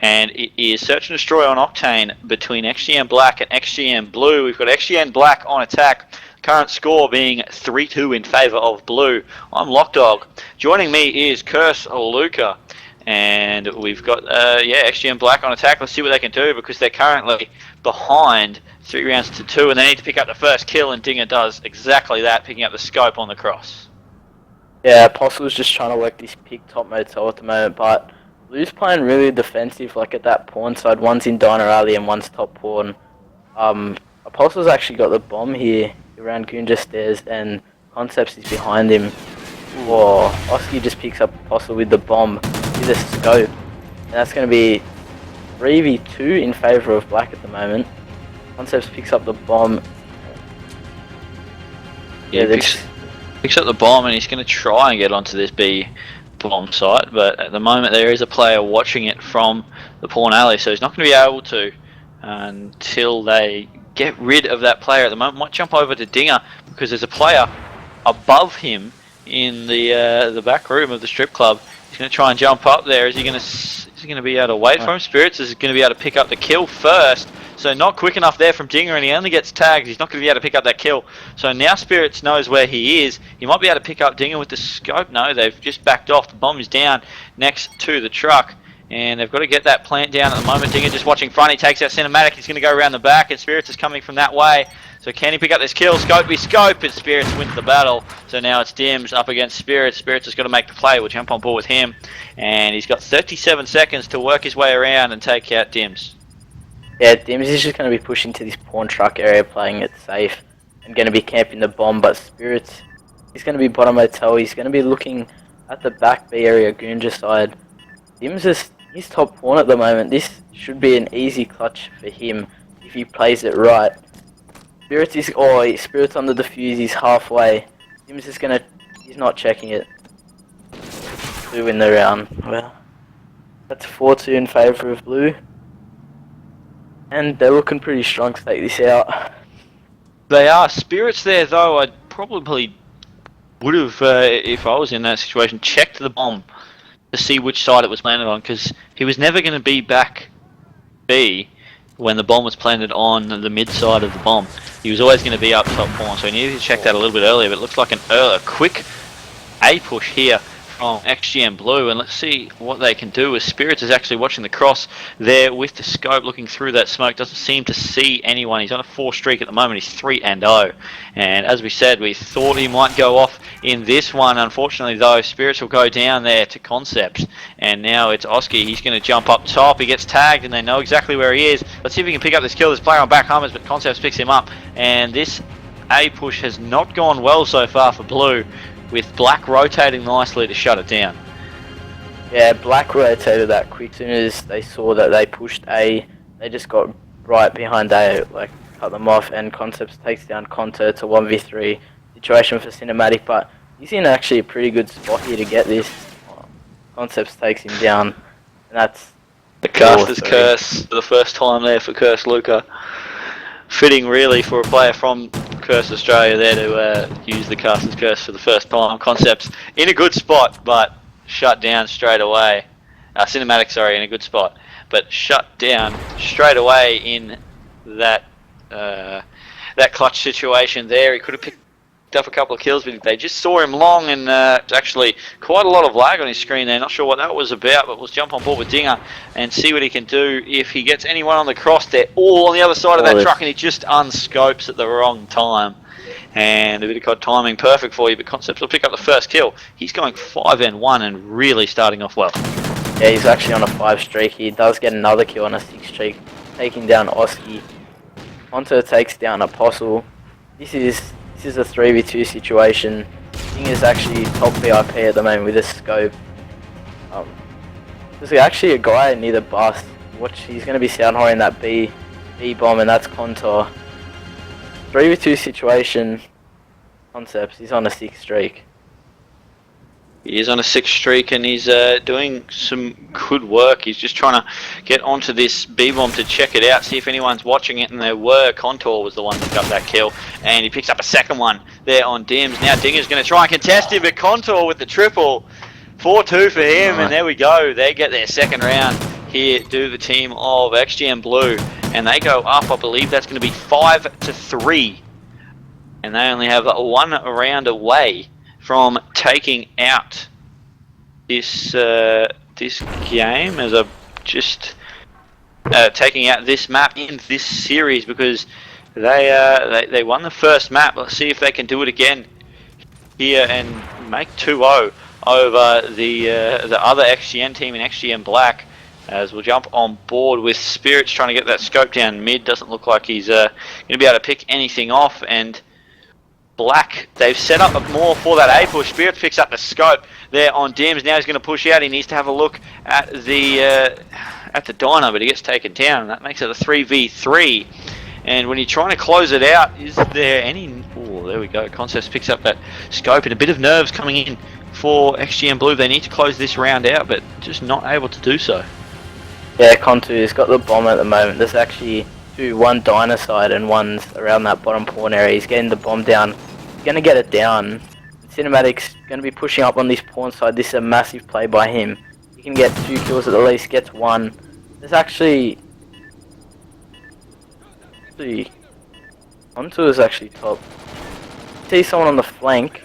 and it is Search and Destroy on Octane between XGN Black and XGN Blue. We've got XGN Black on attack, current score being 3-2 in favour of Blue. I'm lachdog. Joining me is CrsLouqa, and we've got XGN Black on attack. Let's see what they can do, because they're currently behind 3 rounds to 2, and they need to pick up the first kill, and Dinger does exactly that, picking up the scope on the cross. Yeah, Apostle's just trying to work this pick top motel at the moment, but Blue's playing really defensive, like at that pawn side. One's in Diner Alley and one's top pawn. Apostle's actually got the bomb here around Gunja stairs, and Concepts is behind him. Whoa, Oski just picks up Apostle with the bomb, with a scope, and that's going to be 3v2 in favour of Black at the moment. Concepts picks up the bomb. Yeah, picks up the bomb, and he's going to try and get onto this B bomb site, but at the moment there is a player watching it from the pawn alley, so he's not going to be able to until they get rid of that player. At the moment, might jump over to Dinger, because there's a player above him in the back room of the strip club. He's going to try and jump up there. Is he going to be able to wait for him? Spirits is going to be able to pick up the kill first. So not quick enough there from Dinger, and he only gets tagged. He's not going to be able to pick up that kill. So now Spirits knows where he is. He might be able to pick up Dinger with the scope. No, they've just backed off. The bomb is down next to the truck, and they've got to get that plant down at the moment. Dinger just watching front. He takes out cinematic. He's going to go around the back, and Spirits is coming from that way. So can he pick up this kill? Scopey scope, and Spirits wins the battle. So now it's Dims up against Spirits. Spirits has got to make the play. We'll jump on board with him, and he's got 37 seconds to work his way around and take out Dims. Yeah, Dims is just going to be pushing to this pawn truck area, playing it safe, and going to be camping the bomb, but Spirits, he's going to be bottom hotel. He's going to be looking at the back B area, Gunja side. Dims is his top pawn at the moment. This should be an easy clutch for him if he plays it right. Spirits on the defuse, he's halfway. Dims is going to, he's not checking it to win the round. Well, that's 4-2 in favour of Blue. And they're looking pretty strong to take this out. They are. Spirits there, though, I probably would have, if I was in that situation, checked the bomb to see which side it was planted on, because he was never going to be back B when the bomb was planted on the mid side of the bomb. He was always going to be up top pawn, so he needed to check that a little bit earlier, but it looks like a quick A push here from XGN Blue, and let's see what they can do. As Spirits is actually watching the cross there with the scope, looking through that smoke, doesn't seem to see anyone. He's on a 4 streak at the moment. He's 3-0, and as we said, we thought he might go off in this one. Unfortunately, though, Spirits will go down there to Concepts, and now it's Oski. He's going to jump up top. He gets tagged, and they know exactly where he is. Let's see if he can pick up this kill. This player on back Hummers, but Concepts picks him up, and this A push has not gone well so far for Blue, with Black rotating nicely to shut it down. Yeah, Black rotated that quick. As soon as they saw that they pushed A, they just got right behind A, like cut them off, and Concepts takes down Conter. It's a 1v3 situation for Cinematic, but he's in actually a pretty good spot here to get this. Concepts takes him down, and that's the caster's curse for the first time there for CrsLouqa. Fitting really for a player from Curse Australia there to use the caster's curse for the first time. Concepts in a good spot, but shut down straight away. Cinematic, sorry, in a good spot, but shut down straight away in that that clutch situation there. He could have picked up a couple of kills, but they just saw him long, and actually quite a lot of lag on his screen there. Not sure what that was about, but we'll jump on board with Dinger and see what he can do if he gets anyone on the cross. They're all on the other side of that truck, and he just unscopes at the wrong time. And a bit of COD timing, perfect for you, but Concepts will pick up the first kill. He's going 5-1 and really starting off well. Yeah, he's actually on a 5 streak. He does get another kill on a 6 streak, taking down Oski. Conter takes down Apostle. This is a 3v2 situation. King is actually top VIP at the moment with a scope. There's actually a guy near the bus. He's going to be soundhoring that B bomb, and that's Contour. 3v2 situation. Concepts, he's on a 6 streak. He is on a 6 streak and he's doing some good work. He's just trying to get onto this B-bomb to check it out, see if anyone's watching it, and there were. Contour was the one that got that kill, and he picks up a second one there on Dims. Now Dinger's going to try and contest him, but Contour with the triple. 4-2 for him, and there we go. They get their second round here to the team of XGN Blue, and they go up. I believe that's going to be 5-3, and they only have 1 round away from taking out this this game, as a just taking out this map in this series, because they won the first map. Let's see if they can do it again here and make 2-0 over the other XGN team in XGN Black. As we'll jump on board with Spirits trying to get that scope down mid. Doesn't look like he's going to be able to pick anything off, and Black, they've set up more for that A push. Spirits picks up the scope there on Dims. Now he's going to push out. He needs to have a look at the diner, but he gets taken down. That makes it a 3v3. And when you're trying to close it out, is there any... Oh, there we go. Concepts picks up that scope, and a bit of nerves coming in for XGN Blue. They need to close this round out, but just not able to do so. Yeah, Contour's got the bomb at the moment. There's actually one diner side and one's around that bottom pawn area. He's getting the bomb down. He's going to get it down. Cinematic's going to be pushing up on this pawn side. This is a massive play by him. He can get 2 kills at the least, gets 1. There's actually... Contour's actually top. See someone on the flank.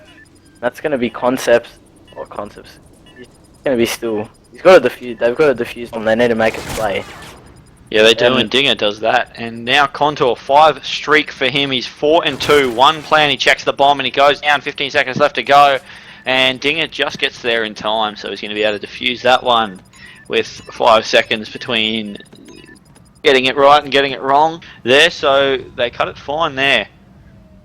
That's going to be Concepts. Or Concepts. He's going to be still... He's got a defuse. They've got a defuse on. They need to make a play. Yeah, they do, and Dinger does that. And now Contour, 5 streak for him. He's 4-2. 1 play, and he checks the bomb, and he goes down. 15 seconds left to go. And Dinger just gets there in time, so he's going to be able to defuse that one with 5 seconds between getting it right and getting it wrong there. So they cut it fine there,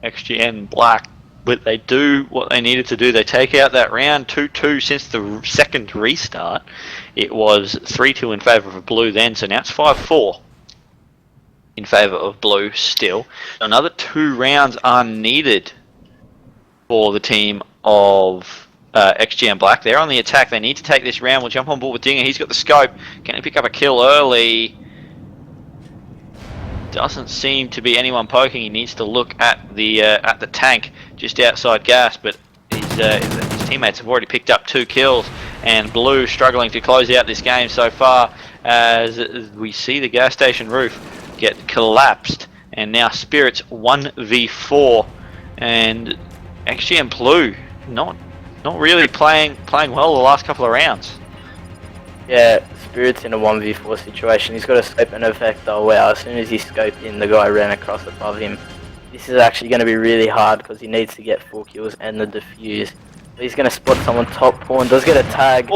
XGN Black. But they do what they needed to do. They take out that round 2-2 since the second restart. It was 3-2 in favour of Blue then, so now it's 5-4 in favour of Blue still. Another 2 rounds are needed for the team of XGN Black. They're on the attack. They need to take this round. We'll jump on board with Dinger. He's got the scope. Can he pick up a kill early? Doesn't seem to be anyone poking. He needs to look at the tank just outside gas, but his teammates have already picked up 2 kills, and Blue struggling to close out this game so far, as we see the gas station roof get collapsed, and now Spirits 1v4, and XGN Blue not really playing well the last couple of rounds. Yeah, Spirit's in a 1v4 situation. He's got a scope and effect. Oh wow, as soon as he scoped in, the guy ran across above him. This is actually going to be really hard because he needs to get 4 kills and the defuse. But he's going to spot someone top pawn, does get a tag,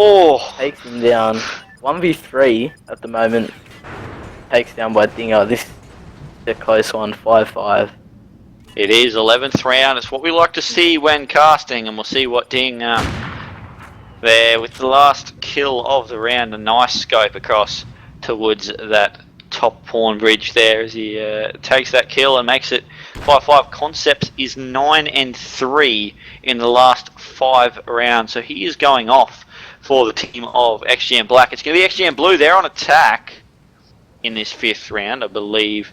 takes him down. 1v3 at the moment, takes down by Dinger. This is a close one, 5-5. It is 11th round. It's what we like to see when casting, and we'll see what Ding there with the last kill of the round. A nice scope across towards that top pawn bridge there as he takes that kill and makes it 5-5. Concepts is 9-3 in the last 5 rounds, so he is going off for the team of XGN Black. It's going to be XGN Blue. They're on attack in this 5th round, I believe.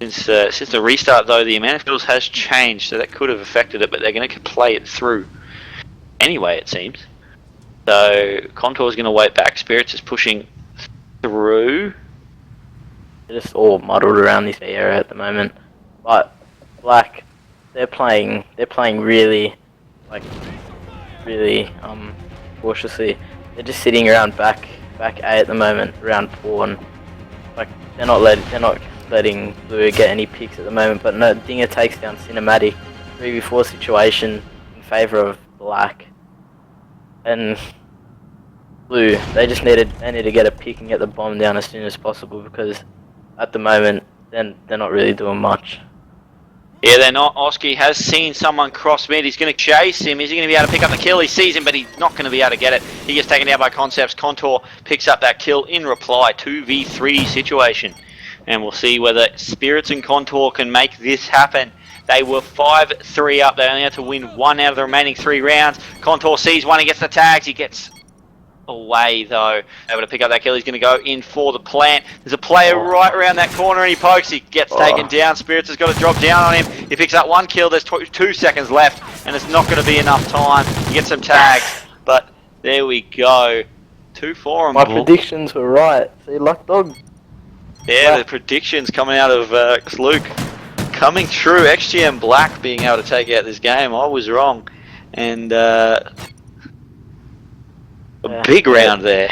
Since the restart, though, the amount of kills has changed, so that could have affected it, but they're going to play it through anyway, it seems. So Contour is going to wait back. Spirits is pushing through. They're just all muddled around this area at the moment. But Black, they're playing really cautiously. They're just sitting around back A at the moment, around pawn. Like they're not letting Blue get any picks at the moment. But no, Dinger takes down Cinematic. 3v4 situation in favour of Black. And Blue, they need to get a pick and get the bomb down as soon as possible, because at the moment they're not really doing much. Yeah, they're not. Oski has seen someone cross mid. He's going to chase him. Is he going to be able to pick up the kill? He sees him, but he's not going to be able to get it. He gets taken down by Concepts. Contour picks up that kill in reply. 2v3 situation. And we'll see whether Spirits and Contour can make this happen. They were 5-3 up. They only had to win 1 out of the remaining 3 rounds. Contour sees one, he gets the tags, he gets away though. Able to pick up that kill, he's going to go in for the plant. There's a player right around that corner and he pokes, he gets taken down. Spirits has got to drop down on him. He picks up 1 kill, there's 2 seconds left and it's not going to be enough time to get some tags. But there we go. 2 for him. My predictions were right. See, lachdog. Yeah, the predictions coming out of CrsLouqa coming true. XGN Black being able to take out this game. I was wrong. And a big round there.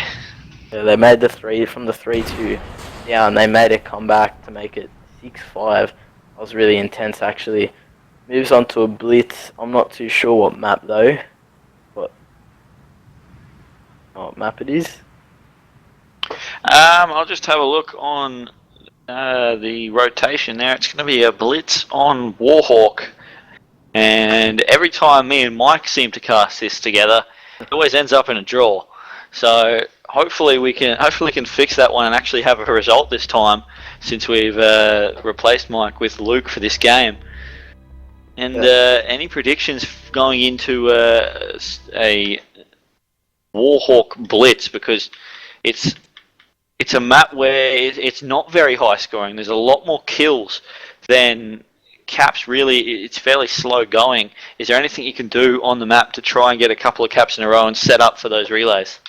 Yeah, they made the 3 from the 3-2 down. They made a comeback to make it 6-5. That was really intense actually. Moves on to a blitz. I'm not too sure what map though. What map it is? I'll just have a look on the rotation there. It's going to be a blitz on Warhawk. And every time me and Mike seem to cast this together, it always ends up in a draw. So hopefully we can fix that one and actually have a result this time, since we've replaced Mike with Luke for this game. And any predictions going into a Warhawk blitz, because it's a map where it's not very high scoring. There's a lot more kills than caps. Really, it's fairly slow going. Is there anything you can do on the map to try and get a couple of caps in a row and set up for those relays?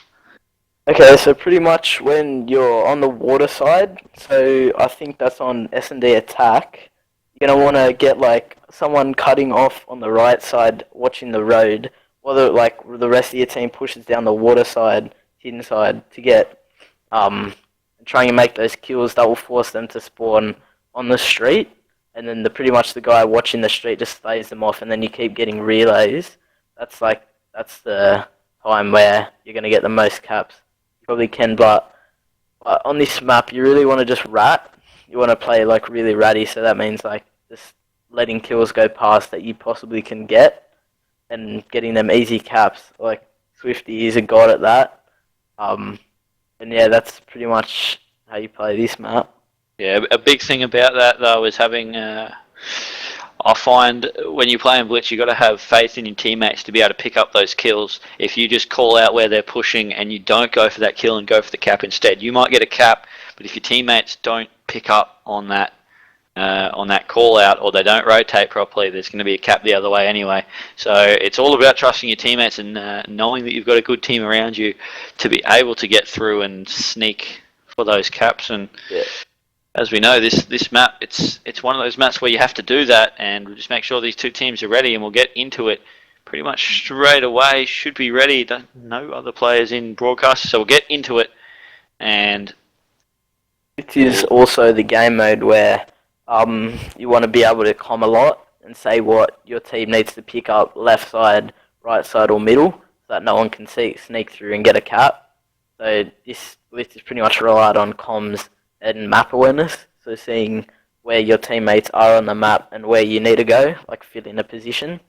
Okay, so pretty much when you're on the water side, so I think that's on S&D attack, you're going to want to get like someone cutting off on the right side watching the road, or the rest of your team pushes down the water side, hidden side, to get trying to make those kills that will force them to spawn on the street, and then pretty much the guy watching the street just stays them off, and then you keep getting relays. That's the time where you're going to get the most caps. You probably can, but on this map you really want to just rat. You want to play like really ratty, so that means like just letting kills go past that you possibly can get, and getting them easy caps. Like Swifty is a god at that. And yeah, that's pretty much how you play this map. Yeah, a big thing about that though is having. I find when you play in blitz, you got to have faith in your teammates to be able to pick up those kills. If you just call out where they're pushing and you don't go for that kill and go for the cap instead, you might get a cap. But if your teammates don't pick up on that call out, or they don't rotate properly, there's going to be a cap the other way anyway. So it's all about trusting your teammates and knowing that you've got a good team around you to be able to get through and sneak for those caps. And as we know, this map, it's one of those maps where you have to do that, and we'll just make sure these 2 teams are ready, and we'll get into it pretty much straight away. Should be ready. No other players in broadcast, so we'll get into it. And it is also the game mode where you want to be able to comm a lot and say what your team needs to pick up, left side, right side or middle, so that no one can sneak through and get a cap. So this list is pretty much relied on comms and map awareness, so seeing where your teammates are on the map and where you need to go, like fill in a position.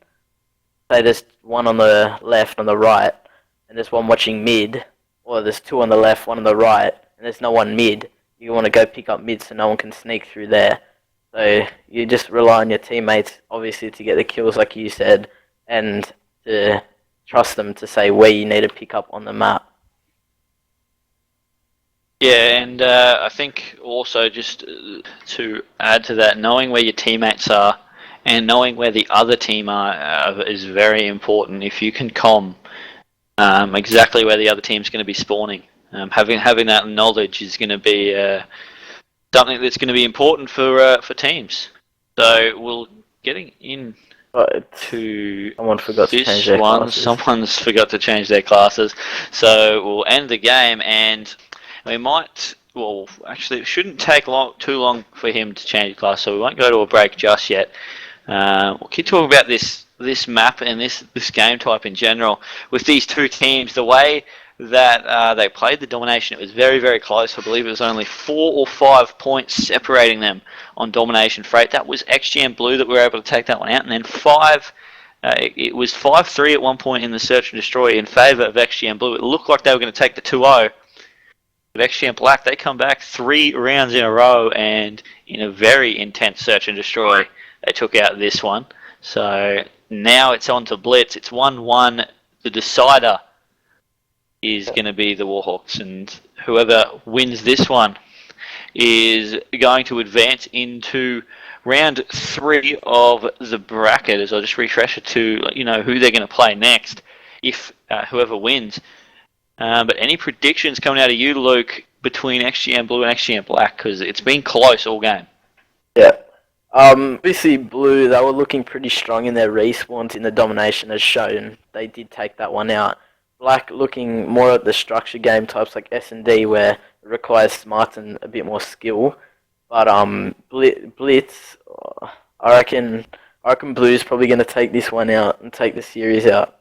Say there's one on the left, on the right, and there's one watching mid, or there's 2 on the left, 1 on the right, and there's no one mid. You want to go pick up mid so no one can sneak through there. So you just rely on your teammates, obviously, to get the kills like you said, and to trust them to say where you need to pick up on the map. yeah, and I think also just to add to that, knowing where your teammates are and knowing where the other team are is very important. If you can comm exactly where the other team's going to be spawning, having that knowledge is going to be something that's going to be important for teams. So we'll getting in to someone forgot to change this their one. classes. Someone's forgot to change their classes. So we'll end the game, and we might. Well, actually, it shouldn't take too long for him to change class, so we won't go to a break just yet. We'll keep talking about this map and this game type in general. With these 2 teams, the way that they played the domination, it was very, very close. I believe it was only 4 or 5 points separating them on domination freight. That was XGN Blue that were able to take that one out, and then it was 5-3 at one point in the search and destroy in favour of XGN Blue. It looked like they were going to take the 2-0. But XGN Black, they come back 3 rounds in a row, and in a very intense search and destroy, they took out this one. So now it's on to Blitz. It's 1-1. The decider is going to be the Warhawks, and whoever wins this one is going to advance into round 3 of the bracket. As I just refresh it to let you know who they're going to play next, if whoever wins. But any predictions coming out of you, Luke, between XGN Blue and XGN Black? Because it's been close all game. Yeah. Obviously, Blue, they were looking pretty strong in their respawns in the domination as shown. They did take that one out. Black looking more at the structure game types like S&D, where it requires smarts and a bit more skill. But Blitz, I reckon Blue's probably going to take this one out and take the series out.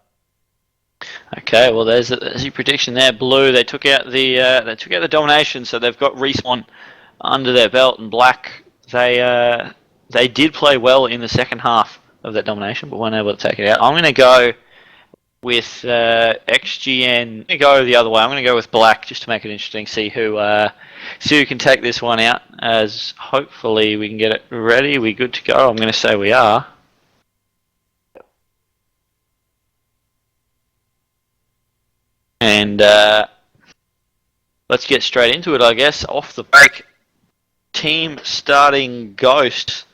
Okay, well there's your prediction there. Blue, they took out the domination, so they've got respawn under their belt, and Black, they did play well in the second half of that domination, but weren't able to take it out. I'm going to go with XGN. I'm going to go the other way. I'm going to go with Black just to make it interesting. See who can take this one out. As hopefully we can get it ready. We good to go? I'm going to say we are. And let's get straight into it, I guess. Off the break, team starting Ghost.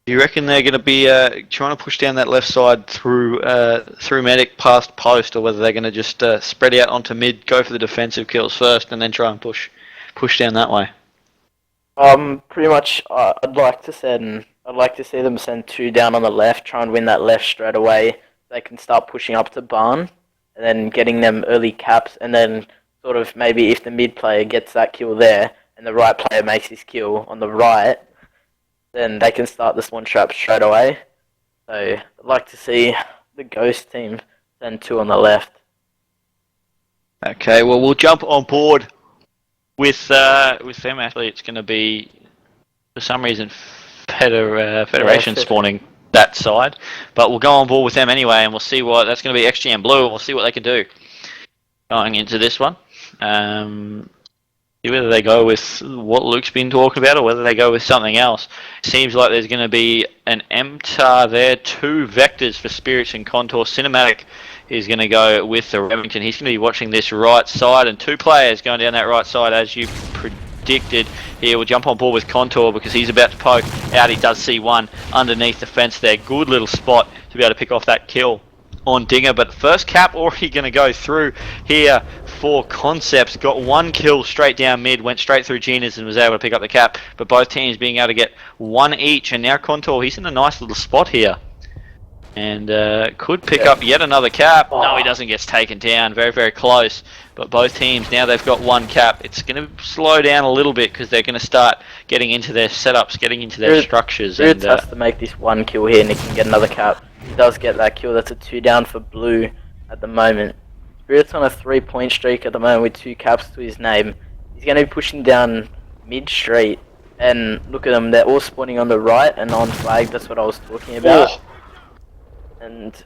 Do you reckon they're going to be trying to push down that left side through medic past post, or whether they're going to just spread out onto mid, go for the defensive kills first, and then try and push down that way? Pretty much. I'd like to see them send 2 down on the left, try and win that left straight away. They can start pushing up to barn, and then getting them early caps, and then sort of maybe if the mid player gets that kill there, and the right player makes his kill on the right, then they can start the spawn trap straight away. So I'd like to see the Ghost team send 2 on the left. Okay, well we'll jump on board with them. Actually, it's going to be, for some reason, Federation spawning that side, but we'll go on board with them anyway, and we'll see what that's going to be. XGN Blue, and we'll see what they can do going into this one. See whether they go with what Luke's been talking about, or whether they go with something else. Seems like there's going to be an MTAR there, 2 vectors for Spirits and Contour. Cinematic is going to go with the Remington. He's going to be watching this right side, and 2 players going down that right side as you predicted. Here we'll jump on board with Contour because he's about to poke out. He does see one underneath the fence there. Good little spot to be able to pick off that kill on Dinger, but first cap already going to go through here for Concepts. Got 1 kill straight down mid, went straight through Genas and was able to pick up the cap, but both teams being able to get 1 each, and now Contour, he's in a nice little spot here, and could pick up yet another cap. No, he doesn't, gets taken down. Very, very close, but both teams, now they've got 1 cap. It's going to slow down a little bit because they're going to start getting into their setups, getting into their structures. Spirits has to make this 1 kill here, and he can get another cap. He does get that kill. That's a 2 down for Blue at the moment. Spirit's on a 3-point streak at the moment with 2 caps to his name. He's going to be pushing down mid-street, and look at them, they're all spawning on the right and on flag. That's what I was talking about. Oh. And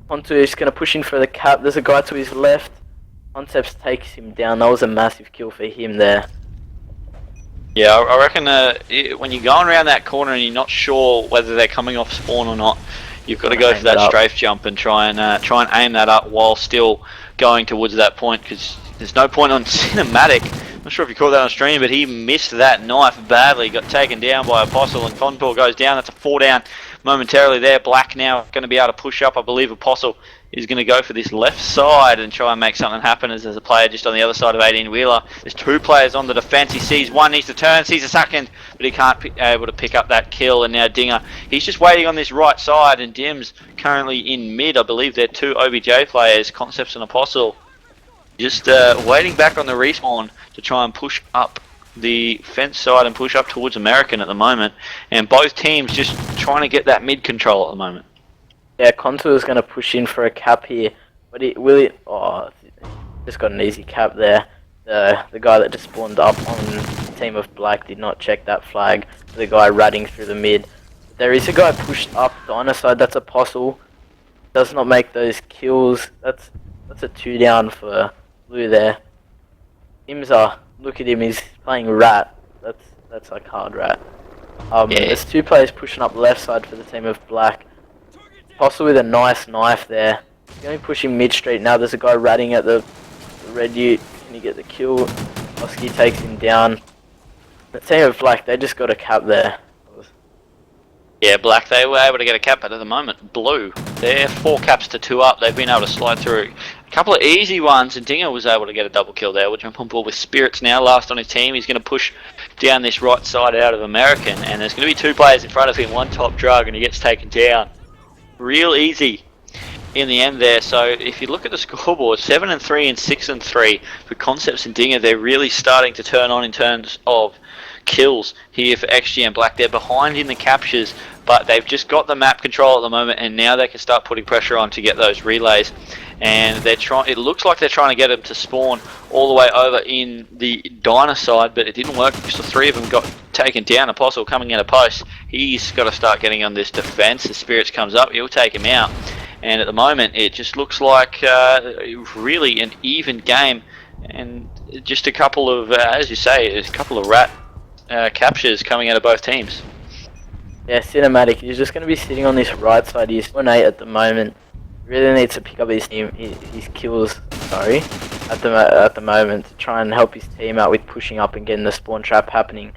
Contour is going to push in for the cap. There's a guy to his left. Concepts takes him down. That was a massive kill for him there. Yeah, I reckon when you're going around that corner and you're not sure whether they're coming off spawn or not, you've got to go for that strafe jump and try and aim that up while still going towards that point, because there's no point on Cinematic. I'm not sure if you caught that on stream, but he missed that knife badly. Got taken down by Apostle, and Contour goes down. That's a 4 down momentarily there. Black now going to be able to push up. I believe Apostle is going to go for this left side and try and make something happen, as there's a player just on the other side of 18 Wheeler. There's 2 players on the defense. He sees one, needs to turn, sees a second, but he can't able to pick up that kill. And now Dinger, he's just waiting on this right side, and Dim's currently in mid. I believe they're 2 OBJ players, Concepts and Apostle, just waiting back on the respawn to try and push up the fence side and push up towards American at the moment. And both teams just trying to get that mid control at the moment. Yeah, Contour is going to push in for a cap here, but oh, just got an easy cap there. The guy that just spawned up on the team of Black did not check that flag. The guy ratting through the mid. There is a guy pushed up Diner side. That's Apostle. Does not make those kills. That's a 2 down for Blue there. Imza, look at him. He's playing Rat. That's like hard Rat. There's two players pushing up left side for the team of black. Possibly with a nice knife there. He's going to be pushing mid street now. There's a guy ratting at the red ute. Can he get the kill? Oski takes him down. The team of black, they just got a cap there. Yeah, black, they were able to get a cap, but at the moment, blue, they're 4 caps to 2 up. They've been able to slide through a couple of easy ones, and Dinger was able to get a double kill there. We'll jump on board with Spirits now, last on his team. He's going to push down this right side out of American, and there's going to be 2 players in front of him, one top drug, and he gets taken down. Real easy in the end there. So if you look at the scoreboard, 7-3 and 6-3 for Concepts and Dinger, they're really starting to turn on in terms of kills here for XGN Black. They're behind in the captures, but they've just got the map control at the moment, and now they can start putting pressure on to get those relays. And they're trying. It looks like they're trying to get them to spawn all the way over in the Diner side, but it didn't work because the 3 of them got taken down. Apostle coming in a post. He's got to start getting on this defense. The Spirits comes up. He'll take him out. And at the moment, it just looks like really an even game, and just a couple of, as you say, a couple of rat captures coming out of both teams. Yeah, Cinematic, he's just going to be sitting on this right side. He's 1-8 at the moment. Really needs to pick up his kills, sorry, at the moment, to try and help his team out with pushing up and getting the spawn trap happening.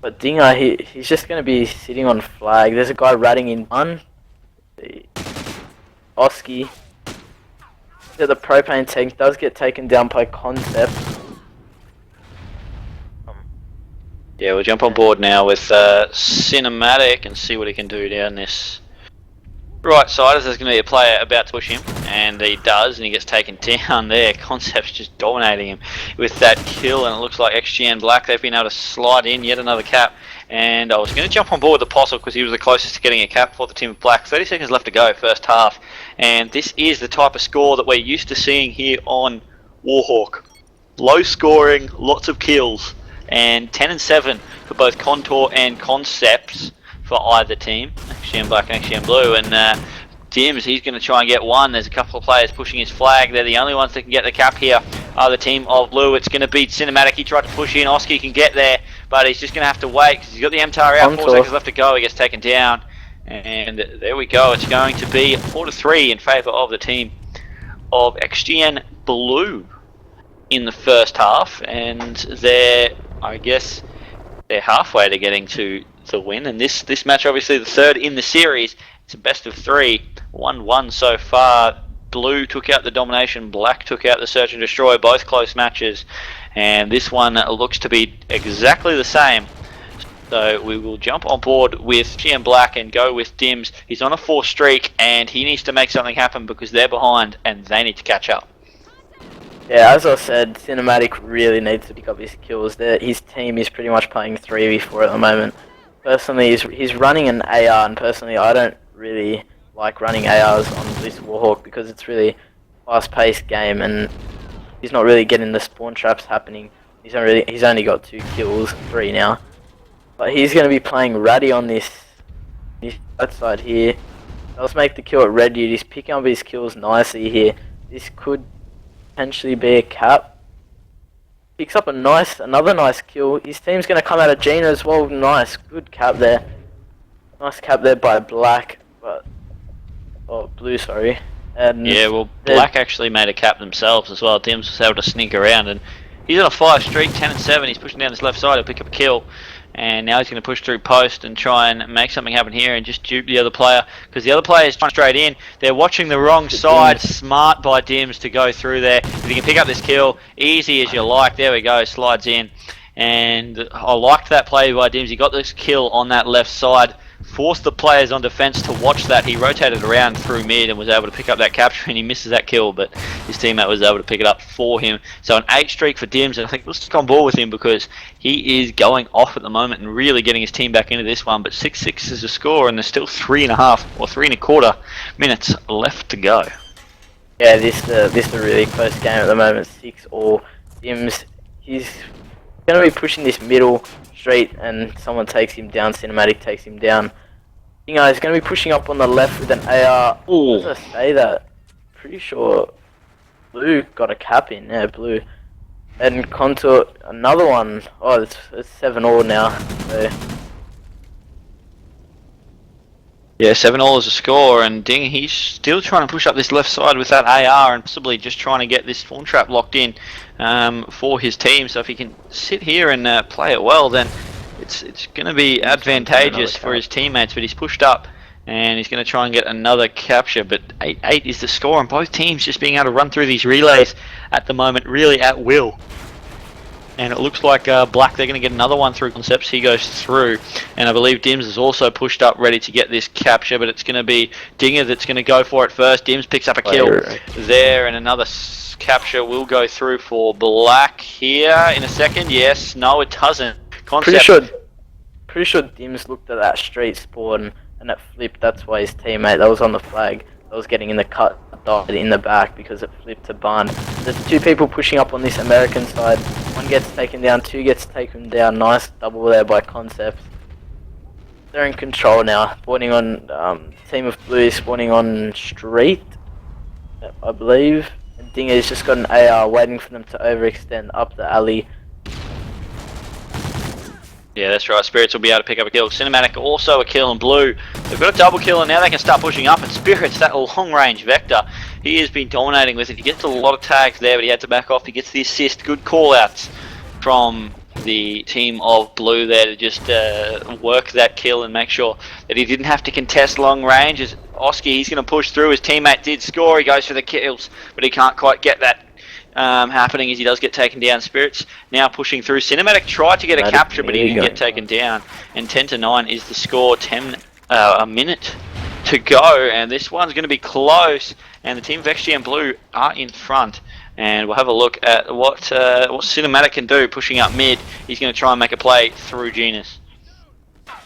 But Dinger, he's just going to be sitting on flag. There's a guy ratting in one. Oski. The propane tank does get taken down by Concept. Yeah, we'll jump on board now with Cinematic and see what he can do down this right side. As there's going to be a player about to push him, and he does, and he gets taken down there. Concept's just dominating him with that kill, and it looks like XGN Black, they've been able to slide in yet another cap. And I was going to jump on board with Apostle because he was the closest to getting a cap for the team of Black. 30 seconds left to go, first half. And this is the type of score that we're used to seeing here on Warhawk. Low scoring, lots of kills. And 10 and 7 for both Contour and Concepts for either team, XGN Black and XGN Blue. And Dims, he's going to try and get one. There's a couple of players pushing his flag. They're the only ones that can get the cap here are the team of Blue. It's going to beat Cinematic. He tried to push in. Oski can get there, but he's just going to have to wait because he's got the MTAR out. 4 seconds left to go. He gets taken down. And there we go. It's going to be 4-3 in favour of the team of XGN Blue in the first half. And I guess they're halfway to getting to the win. And this match, obviously the third in the series, it's a best of 3, 1-1 so far. Blue took out the domination, Black took out the search and destroy, both close matches. And this one looks to be exactly the same. So we will jump on board with XGN Black and go with Dims. He's on a 4 streak and he needs to make something happen because they're behind and they need to catch up. Yeah, as I said, Cinematic really needs to pick up his kills. His team is pretty much playing 3v4 at the moment. Personally, he's running an AR, and personally I don't really like running ARs on this Warhawk because it's really fast-paced game and he's not really getting the spawn traps happening. He's only got 2 kills, 3 now. But he's going to be playing Ratty on this right side here. Let's make the kill at Red Dude. He's picking up his kills nicely here. This could potentially be a cap. Picks up another nice kill. His team's going to come out of Gina as well. Nice, good cap there. Nice cap there by Black, Blue, sorry. And yeah, well, Black actually made a cap themselves as well. Dims was able to sneak around, and he's on a 5 streak, 10 and 7. He's pushing down his left side. He'll pick up a kill, and now he's going to push through post and try and make something happen here and just dupe the other player because the other player is trying straight in. They're watching the wrong side. Smart by Dims to go through there. If you can pick up this kill, easy as you like. There we go, slides in. And I liked that play by Dims. He got this kill on that left side, forced the players on defense to watch that. He rotated around through mid and was able to pick up that capture, and he misses that kill, but his teammate was able to pick it up for him. So an 8 streak for Dims, and I think we'll stick on board with him because he is going off at the moment and really getting his team back into this one. But 6-6 is the score, and there's still 3.5 or 3.25 minutes left to go. Yeah, this is a really close game at the moment. 6-all. Dims, he's going to be pushing this middle street and someone takes him down. Cinematic takes him down. You know, he's going to be pushing up on the left with an AR. Ooh. As I say that, pretty sure Blue got a cap in. Yeah, Blue. And Contour, another one. Oh, it's 7-all now. So Yeah, 7-all is a score, and Ding, he's still trying to push up this left side with that AR and possibly just trying to get this spawn trap locked in for his team. So if he can sit here and play it well, then it's going to be advantageous for his teammates. But he's pushed up, and he's going to try and get another capture. But 8-8 is the score, and both teams just being able to run through these relays at the moment really at will. And it looks like Black, they're going to get another one through concepts. He goes through, and I believe Dims is also pushed up ready to get this capture, but it's going to be Dinger that's going to go for it first. Dims picks up a kill there, and another capture will go through for Black here in a second. Yes, no it doesn't. Concept. Pretty sure Dims looked at that straight spawn and it flipped. That's why his teammate that was on the flag that was getting in the cut died in the back because it flipped to Barn. There's two people pushing up on this American side. One gets taken down, two gets taken down. Nice double there by Concepts. They're in control now. Spawning on team of blue, spawning on street, I believe. And Dinger's just got an AR waiting for them to overextend up the alley. Yeah, that's right. Spirits will be able to pick up a kill. Cinematic also a kill in blue. They've got a double kill, and now they can start pushing up. And Spirits, that long-range Vector, he has been dominating with it. He gets a lot of tags there, but he had to back off. He gets the assist. Good call-outs from the team of blue there to just work that kill and make sure that he didn't have to contest long range. As Oski, he's going to push through. His teammate did score. He goes for the kills, but he can't quite get that happening as he does get taken down. Spirits now pushing through. Cinematic tried to get a capture, but he didn't get taken down. And 10-9 is the score. A minute to go, and this one's going to be close. And the team of XGN Blue are in front. And we'll have a look at what Cinematic can do, pushing up mid. He's going to try and make a play through Genus.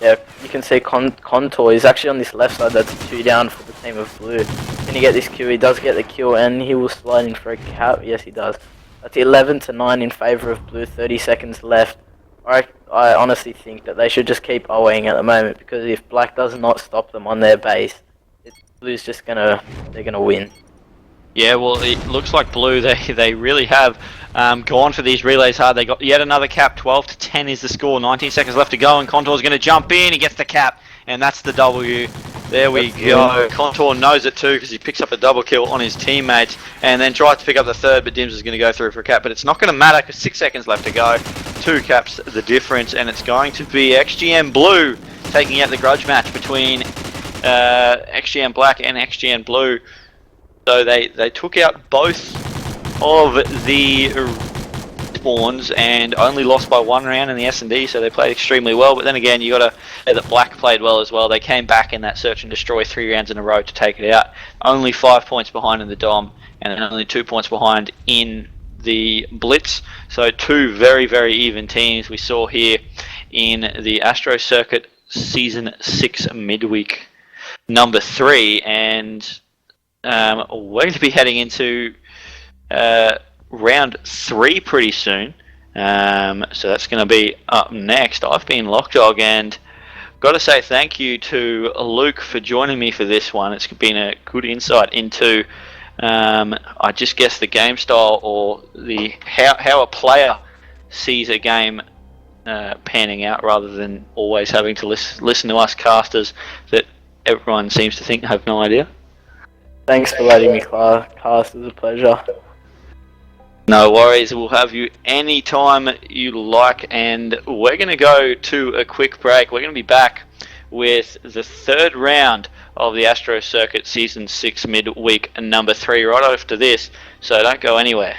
Yeah, you can see Contour is actually on this left side. That's 2 down for the team of blue. Can he get this kill? He does get the kill, and he will slide in for a cap. Yes, he does. That's 11-9 in favour of blue. 30 seconds left. I honestly think that they should just keep owing at the moment, because if Black does not stop them on their base, blue's just they're gonna win. Yeah, well, it looks like blue, they really have gone for these relays hard. They got yet another cap. 12-10 is the score. 19 seconds left to go, and Contour's going to jump in. He gets the cap, and that's the W. There we go. Contour knows it too, because he picks up a double kill on his teammates, and then tries to pick up the third, but Dims is going to go through for a cap. But it's not going to matter, because 6 seconds left to go. 2 caps the difference, and it's going to be XGN Blue taking out the grudge match between XGN Black and XGN Blue. So they took out both of the spawns and only lost by 1 round in the S&D, so they played extremely well. But then again, you got to say that Black played well as well. They came back in that search and destroy 3 rounds in a row to take it out. Only 5 points behind in the Dom, and then only 2 points behind in the Blitz. So 2 very, very even teams we saw here in the Astro Circuit Season 6 Midweek number 3. And we're going to be heading into round 3 pretty soon. So that's going to be up next. I've been lachdog, and got to say thank you to Luke for joining me for this one. It's been a good insight into, I just guess, the game style, or the how a player sees a game panning out, rather than always having to listen to us casters that everyone seems to think have no idea. Thanks for letting me cast. It was a pleasure. No worries. We'll have you anytime you like, and we're going to go to a quick break. We're going to be back with the 3rd round of the Astro Circuit Season 6 Midweek number 3 right after this, so don't go anywhere.